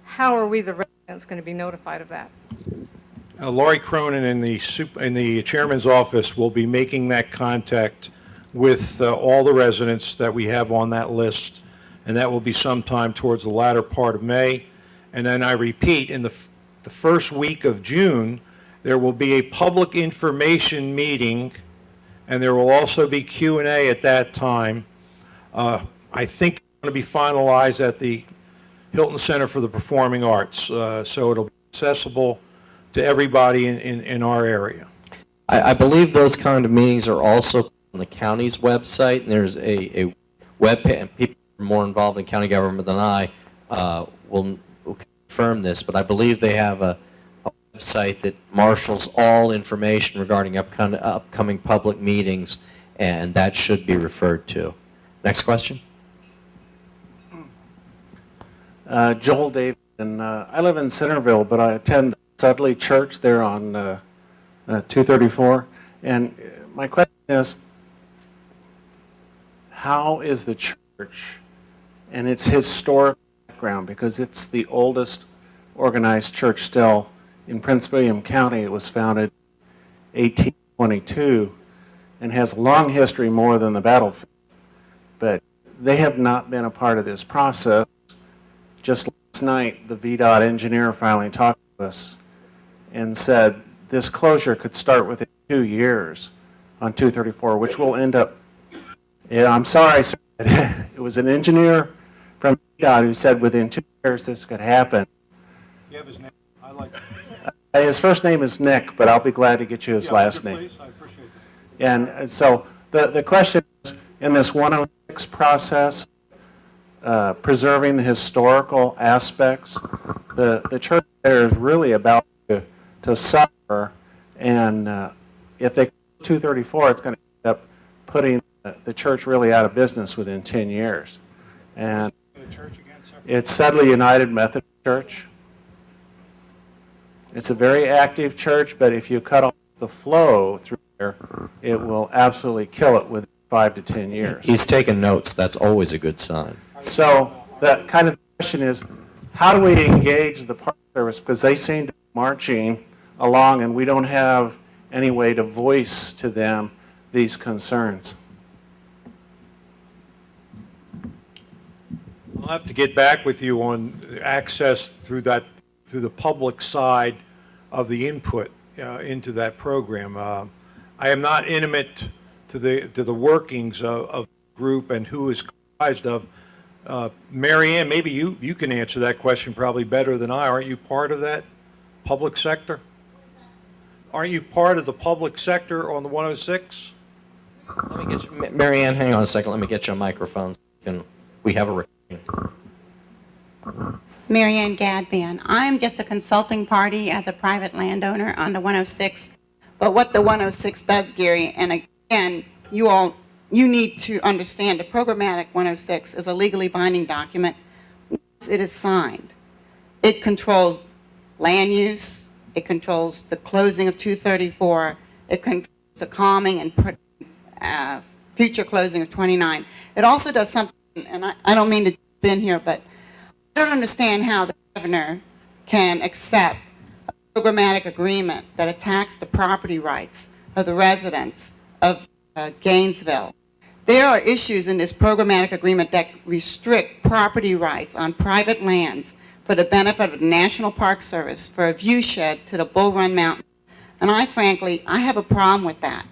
how are we, the residents, going to be notified of that? Laurie Cronin in the chairman's office will be making that contact with all the residents that we have on that list, and that will be sometime towards the latter part of May. And then I repeat, in the first week of June, there will be a public information meeting, and there will also be Q&A at that time. I think it's going to be finalized at the Hilton Center for the Performing Arts, so it'll be accessible to everybody in our area. I believe those kind of meetings are also on the county's website, and there's a web page, and people who are more involved in county government than I will confirm this, but I believe they have a website that marshals all information regarding upcoming public meetings, and that should be referred to. Next question. Joel David, and I live in Centerville, but I attend the Sudley Church there on 234. And my question is, how is the church and its historic background, because it's the oldest organized church still in Prince William County. It was founded in 1822 and has a long history, more than the battlefield. But they have not been a part of this process. Just last night, the VDOT engineer finally talked to us and said this closure could start within 2 years on 234, which will end up, yeah, I'm sorry, sir. It was an engineer from VDOT who said within 2 years this could happen. You have his name? I like it. His first name is Nick, but I'll be glad to get you his last name. Please, I appreciate it. And so the question is, in this 106 process, preserving the historical aspects, the church there is really about to suffer, and if they 234, it's going to end up putting the church really out of business within 10 years. And The church again, sir? it's Sudley United Methodist Church. It's a very active church, but if you cut off the flow through there, it will absolutely kill it within 5 to 10 years. He's taking notes. That's always a good sign. So the kind of question is, how do we engage the Park Service? Because they seem to be marching along, and we don't have any way to voice to them these concerns. I'll have to get back with you on access through the public side of the input into that program. I am not intimate to the workings of the group and who is comprised of. Mary Ann, maybe you can answer that question probably better than I. Aren't you part of that public sector? Aren't you part of the public sector on the 106? Let me get you, Mary Ann, hang on a second. Let me get you a microphone. We have a recording. Mary Ann Gadban. I'm just a consulting party as a private landowner on the 106. But what the 106 does, Gary, and again, you need to understand the programmatic 106 is a legally binding document. Once it is signed, it controls land use, it controls the closing of 234, it controls the calming and future closing of 29. It also does something, and I don't mean to jump in here, but I don't understand how the governor can accept a programmatic agreement that attacks the property rights of the residents of Gainesville. There are issues in this programmatic agreement that restrict property rights on private lands for the benefit of the National Park Service for a view shed to the Bull Run Mountains. And I have a problem with that.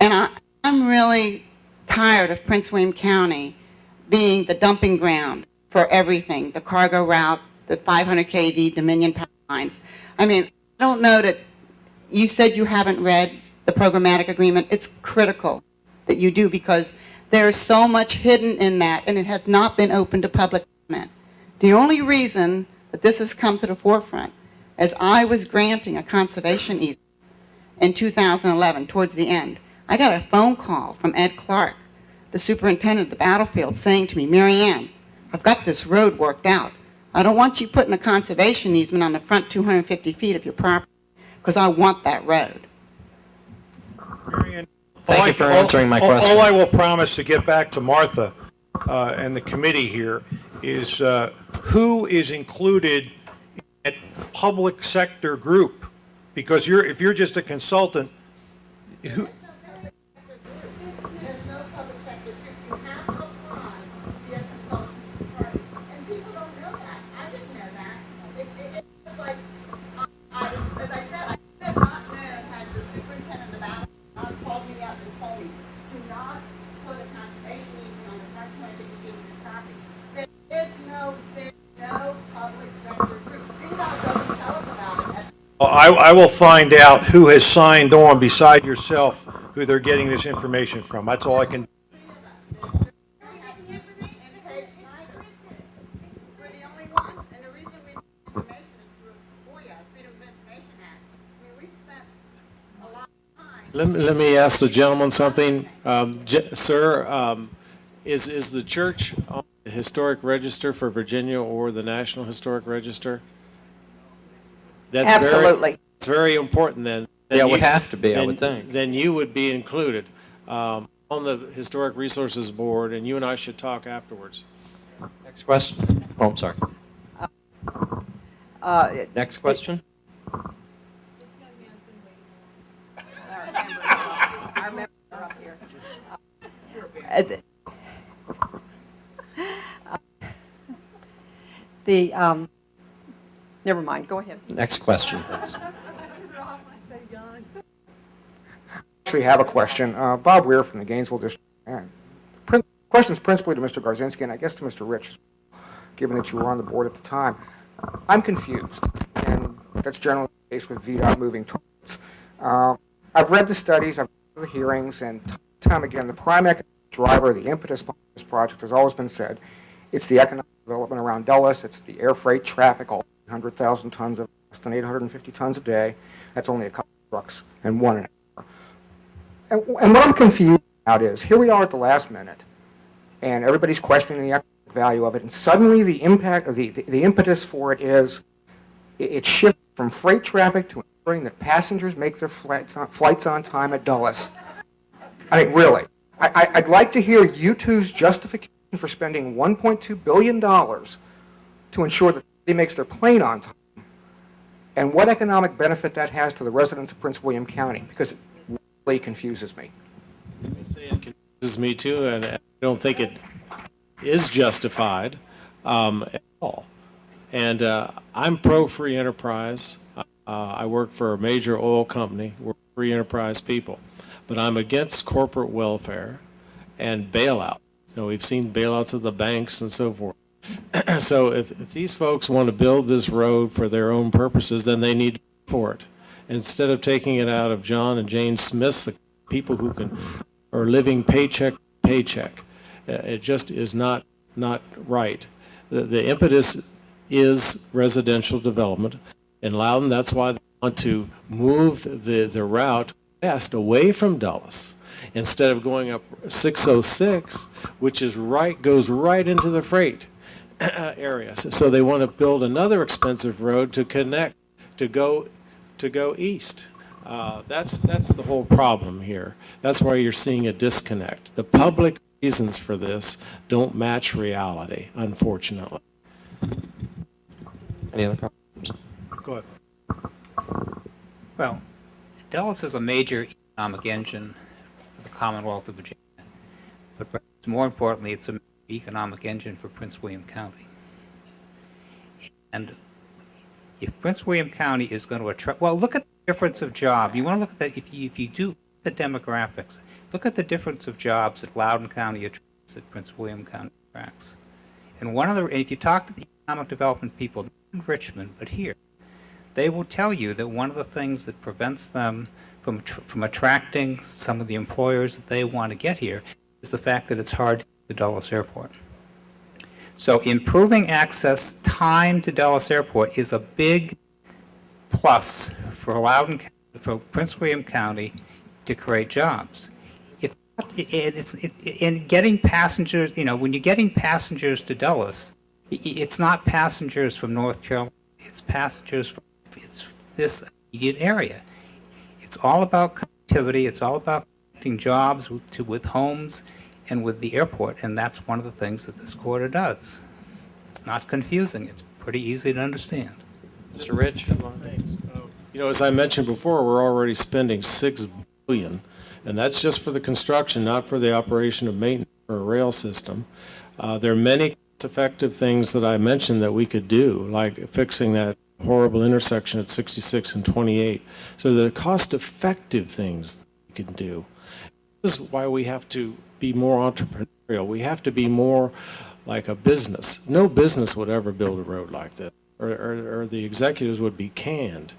And I'm really tired of Prince William County being the dumping ground for everything, the cargo route, the 500 kV Dominion power lines. I mean, I don't know that you said you haven't read the programmatic agreement. It's critical that you do, because there is so much hidden in that, and it has not been open to public comment. The only reason that this has come to the forefront is I was granting a conservation easement in 2011, towards the end. I got a phone call from Ed Clark, the superintendent of the battlefield, saying to me, Mary Ann, I've got this road worked out. I don't want you putting a conservation easement on the front 250 feet of your property, because I want that road. Mary Ann, Thank you for answering my question. All I will promise to get back to Martha and the committee here is who is included in that public sector group? Because if you're just a consultant, who, There's no public sector group. You have to apply to be a consultant party. And people don't know that. I didn't know that. It's like, as I said, I did not know had the superintendent of the battle called me up and told me, do not put a conservation easement on the front 250 feet of your property. There's no public sector group. VDOT doesn't tell us about it. I will find out who has signed on beside yourself who they're getting this information from. That's all I can. Let me ask the gentleman something. Sir, is the church on the Historic Register for Virginia or the National Historic Register? That's Absolutely. It's very important then. Yeah, it would have to be, I would think. Then you would be included on the Historic Resources Board, and you and I should talk afterwards. Next question. Oh, I'm sorry. Next question. Our members are up here. Never mind, go ahead. Next question, please. Actually have a question. Bob Weir from the Gainesville District. And questions principally to Mr. Garzinski and I guess to Mr. Rich, given that you were on the board at the time. I'm confused, and that's generally the case with VDOT moving towards. I've read the studies, I've read the hearings, and time again, the prime economic driver, the impetus behind this project has always been said. It's the economic development around Dulles, it's the air freight traffic, all 100,000 tons of less than 850 tons a day. That's only a couple of trucks and 1 an hour. And what I'm confused about is, here we are at the last minute, and everybody's questioning the economic value of it, and suddenly the impact, or the impetus for it is, it shifts from freight traffic to ensuring that passengers make their flights on time at Dulles. I mean, really. I'd like to hear U2's justification for spending $1.2 billion to ensure that they makes their plane on time, and what economic benefit that has to the residents of Prince William County, because it really confuses me. I say it confuses me too, and I don't think it is justified at all. And I'm pro-free enterprise. I work for a major oil company. We're free enterprise people. But I'm against corporate welfare and bailout. We've seen bailouts of the banks and so forth. So if these folks want to build this road for their own purposes, then they need to pay for it. And instead of taking it out of John and Jane Smith's, the people who are living paycheck to paycheck, it just is not right. The impetus is residential development. In Loudoun, that's why they want to move the route west away from Dulles instead of going up 606, which goes right into the freight area. So they want to build another expensive road to connect, to go east. That's the whole problem here. That's why you're seeing a disconnect. The public reasons for this don't match reality, unfortunately. Any other problems? Go ahead. Well, Dulles is a major economic engine for the Commonwealth of Virginia, but perhaps more importantly, it's a major economic engine for Prince William County. And if Prince William County is going to attract, well, look at the difference of job. You want to look at that, if you do the demographics, look at the difference of jobs that Loudoun County attracts, that Prince William County attracts. And if you talk to the economic development people, not in Richmond, but here, they will tell you that one of the things that prevents them from attracting some of the employers that they want to get here is the fact that it's hard to get to Dulles Airport. So improving access time to Dulles Airport is a big plus for for Prince William County to create jobs. In getting passengers, when you're getting passengers to Dulles, it's not passengers from North Carolina, it's passengers from this immediate area. It's all about connectivity, it's all about connecting jobs with homes and with the airport, and that's one of the things that this corridor does. It's not confusing, it's pretty easy to understand. Mr. Rich? Thanks. As I mentioned before, we're already spending $6 billion, and that's just for the construction, not for the operation of maintenance or a rail system. There are many effective things that I mentioned that we could do, like fixing that horrible intersection at 66 and 28. So the cost-effective things we can do. This is why we have to be more entrepreneurial. We have to be more like a business. No business would ever build a road like this, or the executives would be canned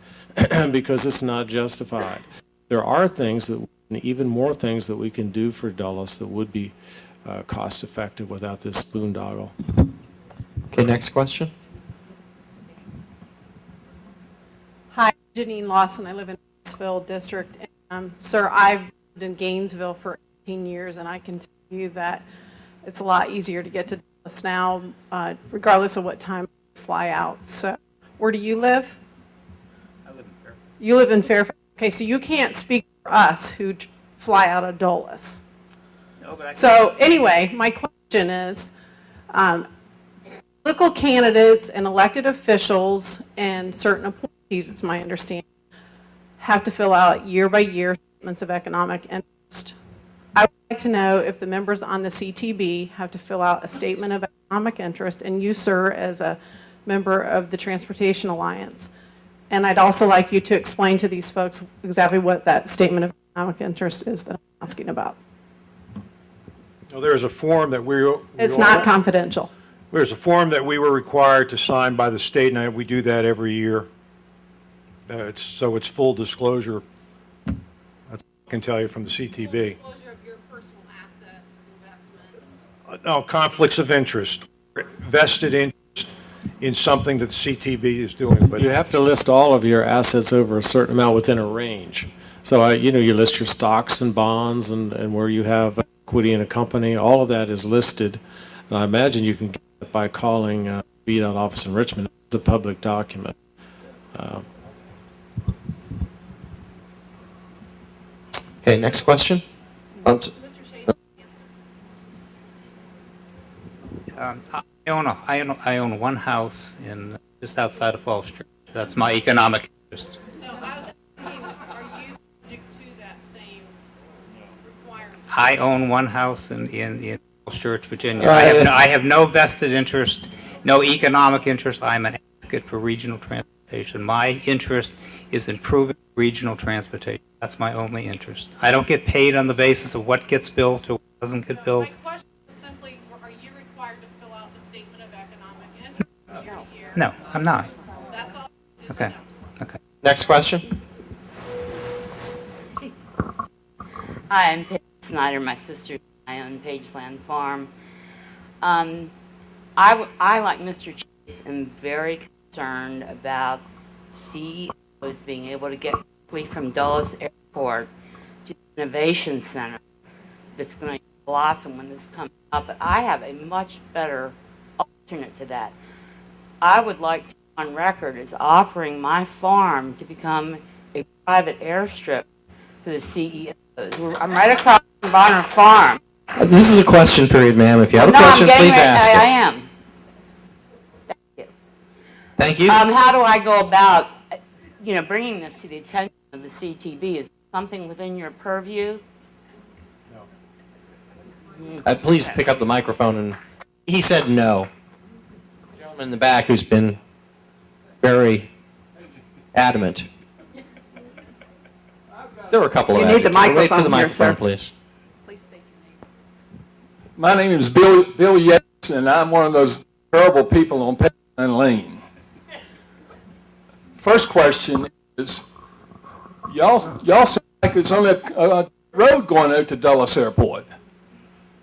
because it's not justified. There are things that we and even more things that we can do for Dulles that would be cost-effective without this boondoggle. Okay, next question. Hi, Janine Lawson. I live in Gainesville District. Sir, I've lived in Gainesville for 18 years, and I can tell you that it's a lot easier to get to Dallas now, regardless of what time you fly out. So, where do you live? I live in Fairfax. You live in Fairfax. Okay, so you can't speak for us who fly out of Dulles. No, but I can- So anyway, my question is, political candidates and elected officials and certain appointees, it's my understanding, have to fill out year-by-year statements of economic interest. I would like to know if the members on the CTB have to fill out a statement of economic interest, and you, sir, as a member of the Transportation Alliance. And I'd also like you to explain to these folks exactly what that statement of economic interest is that I'm asking about. Well, there's a form that It's not confidential. There's a form that we were required to sign by the state, and we do that every year. So it's full disclosure. That's what I can tell you from the CTB. Disclosure of your personal assets, investments. No, conflicts of interest, vested interest in something that the CTB is doing, but You have to list all of your assets over a certain amount within a range. So, you list your stocks and bonds and where you have equity in a company, all of that is listed. And I imagine you can get it by calling VDOT office in Richmond. It's a public document. Okay, next question. I own one house in just outside of Falls Church. That's my economic interest. No, I was asking, are you subject to that same requirement? I own one house in Falls Church, Virginia. I have no vested interest, no economic interest. I'm an advocate for regional transportation. My interest is improving regional transportation. That's my only interest. I don't get paid on the basis of what gets built or what doesn't get built. My question is simply, are you required to fill out the statement of economic interest year to year? No, I'm not. That's all. Okay, okay. Next question. Hi, I'm Paige Snyder. My sister and I own Pageland Farm. I, like Mr. Chase, am very concerned about CEOs being able to get quickly from Dulles Airport to the Innovation Center that's going to blossom when this comes up. But I have a much better alternate to that. I would like to be on record as offering my farm to become a private airstrip for the CEOs. I'm right across from Bonner Farm. This is a question period, ma'am. If you have a No, question, I'm getting please ready- ask I it. am. Thank you. Thank you. How do I go about, bringing this to the attention of the CTB? Is something within your purview? Please pick up the microphone. And he said no. The gentleman in the back who's been very adamant. There were a couple of You need the adjectives. Wait for the microphone here, microphone, sir. please. My name is Bill Yates, and I'm one of those terrible people on Pageland Lane. First question is, y'all seem like it's only a road going out to Dulles Airport.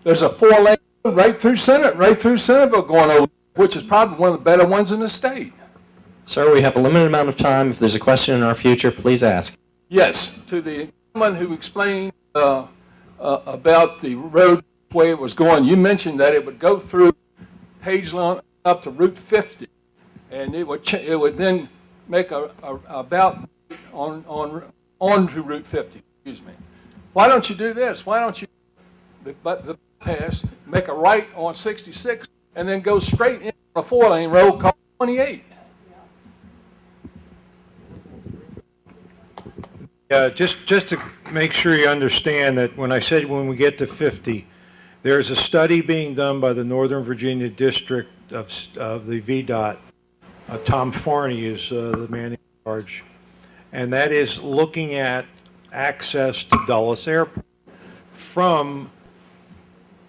There's a 4-lane road right through Centerville going over, which is probably one of the better ones in the state. Sir, we have a limited amount of time. If there's a question in our future, please ask. Yes, to the gentleman who explained about the road, the way it was going, you mentioned that it would go through Pageland up to Route 50, and it would then make about on to Route 50. Excuse me. Why don't you do this? Why don't you the bypass, make a right on 66, and then go straight into a 4-lane road called 28? Just to make sure you understand that when I said when we get to 50, there's a study being done by the Northern Virginia District of the VDOT. Tom Farney is the man in charge, and that is looking at access to Dulles Airport from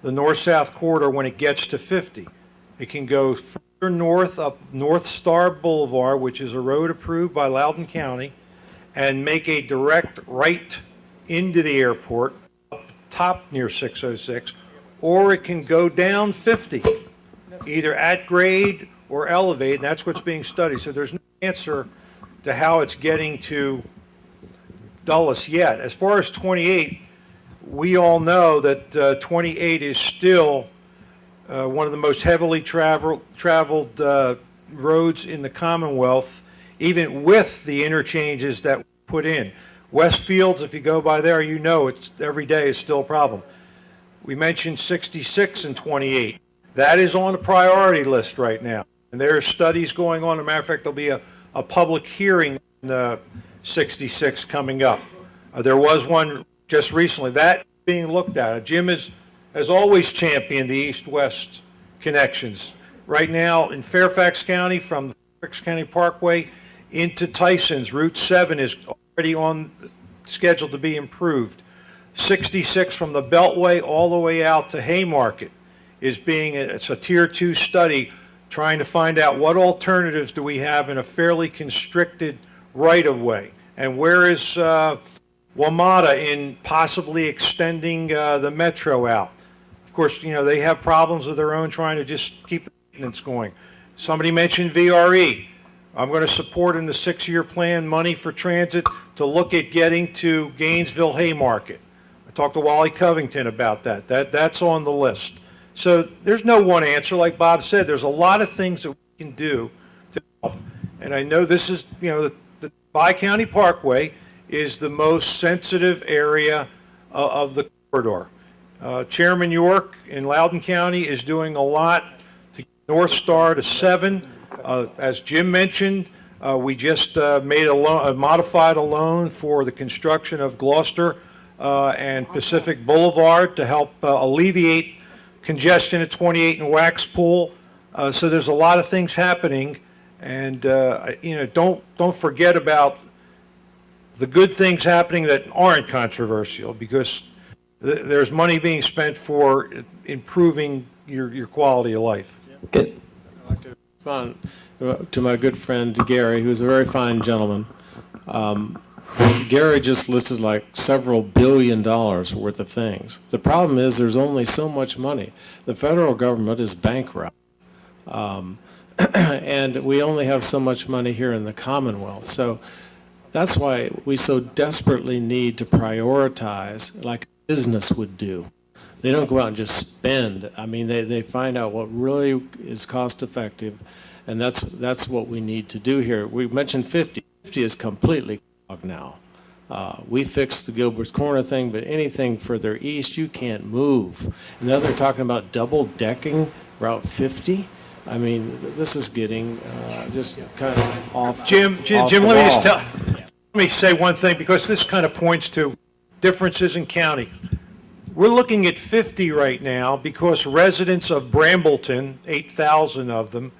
the north-south corridor when it gets to 50. It can go further north up North Star Boulevard, which is a road approved by Loudoun County, and make a direct right into the airport, up top near 606, or it can go down 50, either at grade or elevate, and that's what's being studied. So there's no answer to how it's getting to Dulles yet. As far as 28, we all know that 28 is still one of the most heavily traveled roads in the Commonwealth, even with the interchanges that we put in. Westfields, if you go by there, you know it's every day is still a problem. We mentioned 66 and 28. That is on the priority list right now. And there are studies going on. As a matter of fact, there'll be a public hearing on 66 coming up. There was one just recently. That being looked at. Jim has always championed the east-west connections. Right now in Fairfax County, from the Fairfax County Parkway into Tyson's, Route 7 is already on schedule to be improved. 66 from the Beltway all the way out to Haymarket is it's a Tier 2 study trying to find out what alternatives do we have in a fairly constricted right-of-way. And where is WMATA in possibly extending the metro out? Of course, you know, they have problems of their own trying to just keep the maintenance going. Somebody mentioned VRE. I'm going to support in the 6-year plan money for transit to look at getting to Gainesville Haymarket. I talked to Wally Covington about that. That's on the list. So there's no one answer. Like Bob said, there's a lot of things that we can do to help. And I know this is, you know, the Bi-County Parkway is the most sensitive area of the corridor. Chairman York in Loudoun County is doing a lot to get North Star to 7. As Jim mentioned, we just made a modified a loan for the construction of Gloucester and Pacific Boulevard to help alleviate congestion at 28 and Wax Pool. So there's a lot of things happening, and you know, don't forget about the good things happening that aren't controversial, because there's money being spent for improving your quality of life. I'd like to respond to my good friend Gary, who's a very fine gentleman. Gary just listed like several $1 billion worth of things. The problem is there's only so much money. The federal government is bankrupt. And we only have so much money here in the Commonwealth. So that's why we so desperately need to prioritize like a business would do. They don't go out and just spend. I mean, they find out what really is cost effective, and that's what we need to do here. We mentioned 50. 50 is completely clogged now. We fixed the Gilbert's Corner thing, but anything further east, you can't move. And now they're talking about double-decking Route 50. I mean, this is getting just kind of off. Jim, off let the me wall. just let me say one thing, because this kind of points to differences in county. We're looking at 50 right now because residents of Brambleton, 8,000 of them,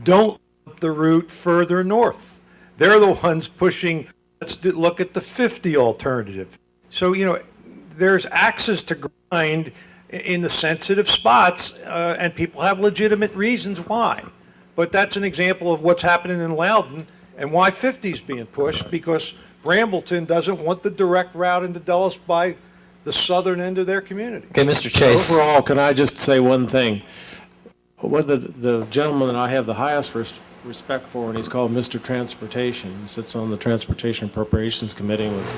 don't want the route further north. They're the ones pushing, let's look at the 50 alternative. So, you know, there's axes to grind in the sensitive spots, and people have legitimate reasons why. But that's an example of what's happening in Loudoun and why 50 is being pushed, because Brambleton doesn't want the direct route into Dulles by the southern end of their community. Okay, Mr. Chase. Overall, can I just say one thing? The gentleman that I have the highest respect for, and he's called Mr. Transportation, he sits on the Transportation Appropriations Committee, and was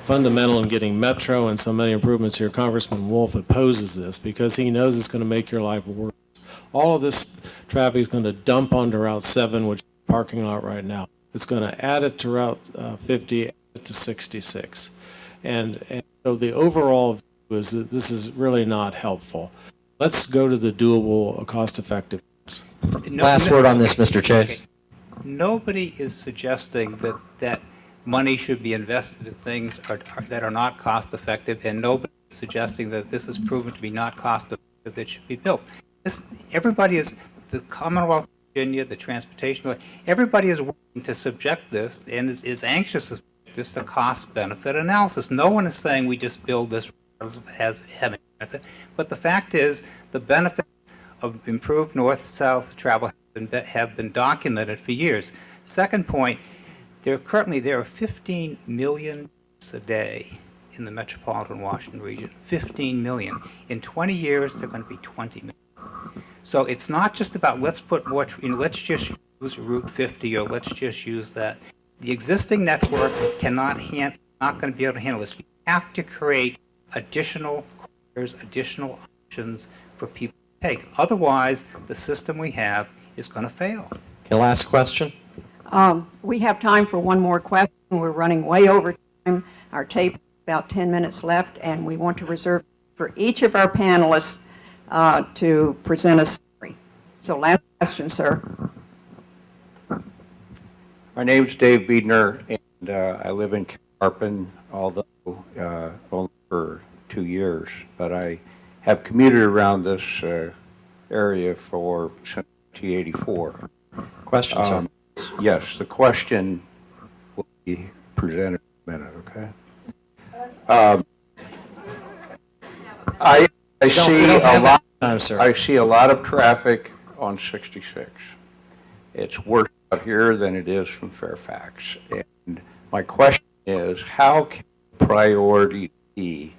fundamental in getting Metro and so many improvements here. Congressman Wolf opposes this because he knows it's going to make your life worse. All of this traffic is going to dump onto Route 7, which is a parking lot right now. It's going to add it to Route 50, add it to 66. And so the overall view is that this is really not helpful. Let's go to the doable, cost-effective. Last word on this, Mr. Chase. Nobody is suggesting that money should be invested in things that are not cost-effective, and nobody is suggesting that this is proven to be not cost-effective that should be built. Everybody is, the Commonwealth of Virginia, the Transportation, everybody is working to subject this and is anxious to just a cost-benefit analysis. No one is saying we just build this as having benefit, but the fact is the benefits of improved north-south travel have been documented for years. Second point, there are 15 million trips a day in the metropolitan Washington region, 15 million. In 20 years, they're going to be 20 million. So it's not just about let's put more, let's just use Route 50 or let's just use that. The existing network not going to be able to handle this. You have to create additional corridors, additional options for people to take. Otherwise, the system we have is going to fail. Okay, last question. We have time for one more question. We're running way over time. Our tape has about 10 minutes left, and we want to reserve for each of our panelists to present a summary. So last question, sir. My name's Dave Biedner, and I live in Carpin, although only for 2 years. But I have commuted around this area since 1984. Question, sir. Yes, the question will be presented in a minute, okay? I see a lot of traffic on 66. It's worse out here than it is from Fairfax. And my question is, how can priority be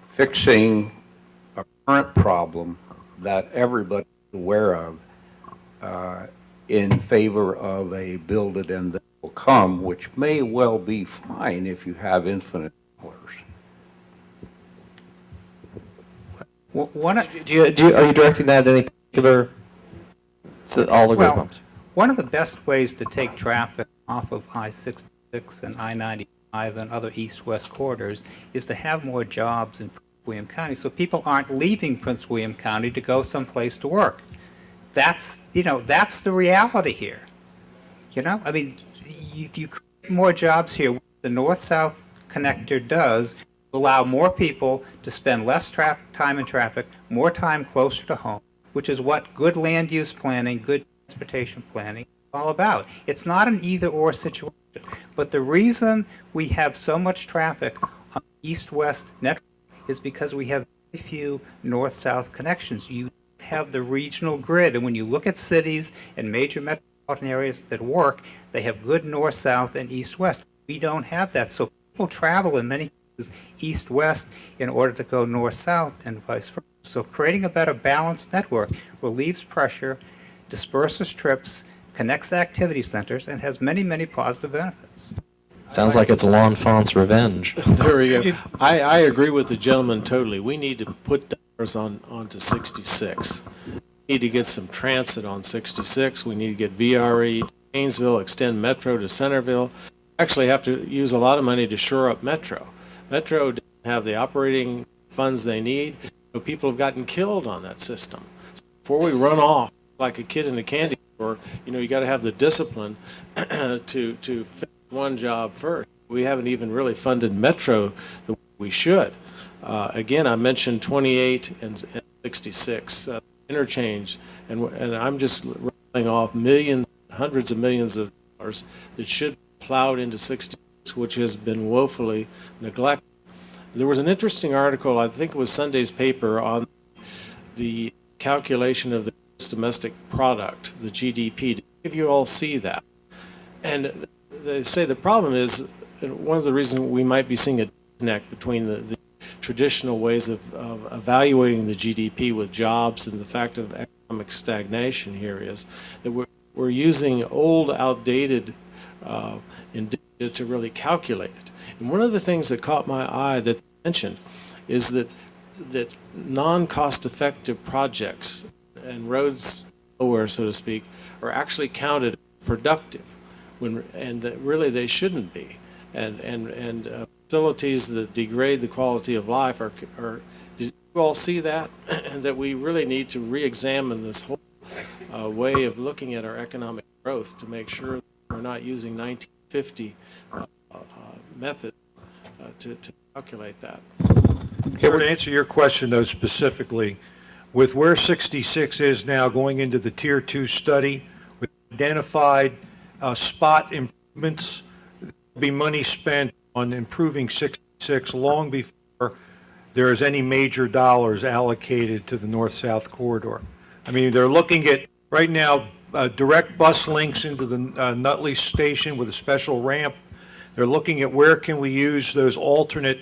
fixing a current problem that everybody's aware of in favor of a build it and they will come, which may well be fine if you have infinite dollars? Are you directing that at any particular, to all the group homes? One of the best ways to take traffic off of I-66 and I-95 and other east-west corridors is to have more jobs in Prince William County, so people aren't leaving Prince William County to go someplace to work. That's the reality here. I mean, if you create more jobs here, what the north-south connector does allow more people to spend less time in traffic, more time closer to home, which is what good land use planning, good transportation planning is all about. It's not an either-or situation. But the reason we have so much traffic on the east-west network is because we have very few north-south connections. You have the regional grid, and when you look at cities and major metropolitan areas that work, they have good north-south and east-west. We don't have that, so people travel in many cases east-west in order to go north-south and vice versa. So creating a better balanced network relieves pressure, disperses trips, connects activity centers, and has many, many positive benefits. Sounds like it's L'Enfant's revenge. There we go. I agree with the gentleman totally. We need to put dollars onto 66. We need to get some transit on 66. We need to get VRE to Gainesville, extend Metro to Centerville. Actually have to use a lot of money to shore up Metro. Metro didn't have the operating funds they need. People have gotten killed on that system. So before we run off like a kid in a candy store, you got to have the discipline to finish one job first. We haven't even really funded Metro the way we should. Again, I mentioned 28 and 66 interchange, and I'm just rattling off millions, hundreds of millions of dollars that should be plowed into 66, which has been woefully neglected. There was an interesting article, I think it was Sunday's paper, on the calculation of the gross domestic product, the GDP. Did any of you all see that? And they say the problem is, one of the reasons we might be seeing a disconnect between the traditional ways of evaluating the GDP with jobs and the fact of economic stagnation here is that we're using old, outdated indicia to really calculate it. And one of the things that caught my eye that they mentioned is that non-cost-effective projects and roads nowhere, so to speak, are actually counted as productive, and that really they shouldn't be. And facilities that degrade the quality of life are. Did you all see that? And that we really need to re-examine this whole way of looking at our economic growth to make sure that we're not using 1950 methods to calculate that. Sir, to answer your question, though, specifically, with where 66 is now going into the Tier 2 study, we've identified spot improvements. There'll be money spent on improving 66 long before there is any major dollars allocated to the north-south corridor. I mean, they're looking at, right now, direct bus links into the Nutley station with a special ramp. They're looking at where can we use those alternate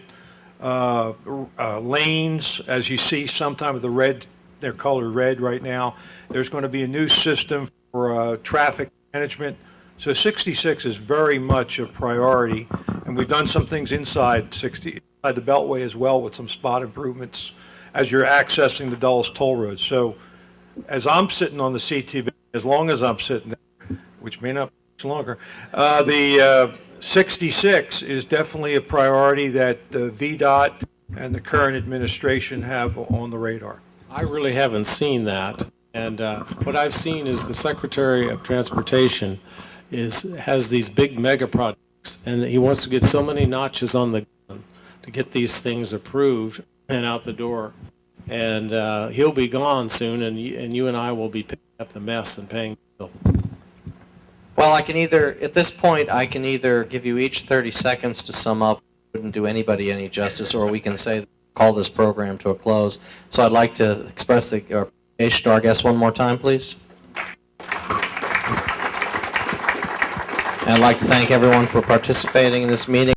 lanes, as you see sometime with the red, they're colored red right now. There's going to be a new system for traffic management. So 66 is very much a priority, and we've done some things inside the Beltway as well with some spot improvements as you're accessing the Dulles Toll Road. So as I'm sitting on the CTB, as long as I'm sitting there, which may not be much longer, the 66 is definitely a priority that VDOT and the current administration have on the radar. I really haven't seen that. And what I've seen is the Secretary of Transportation has these big mega projects, and he wants to get so many notches on the gun to get these things approved and out the door. And he'll be gone soon, and you and I will be picking up the mess and paying the bill. Well, I can either, at this point, I can either give you each 30 seconds to sum up, wouldn't do anybody any justice, or we can say, call this program to a close. So I'd like to express the appreciation to our guests one more time, please. And I'd like to thank everyone for participating in this meeting.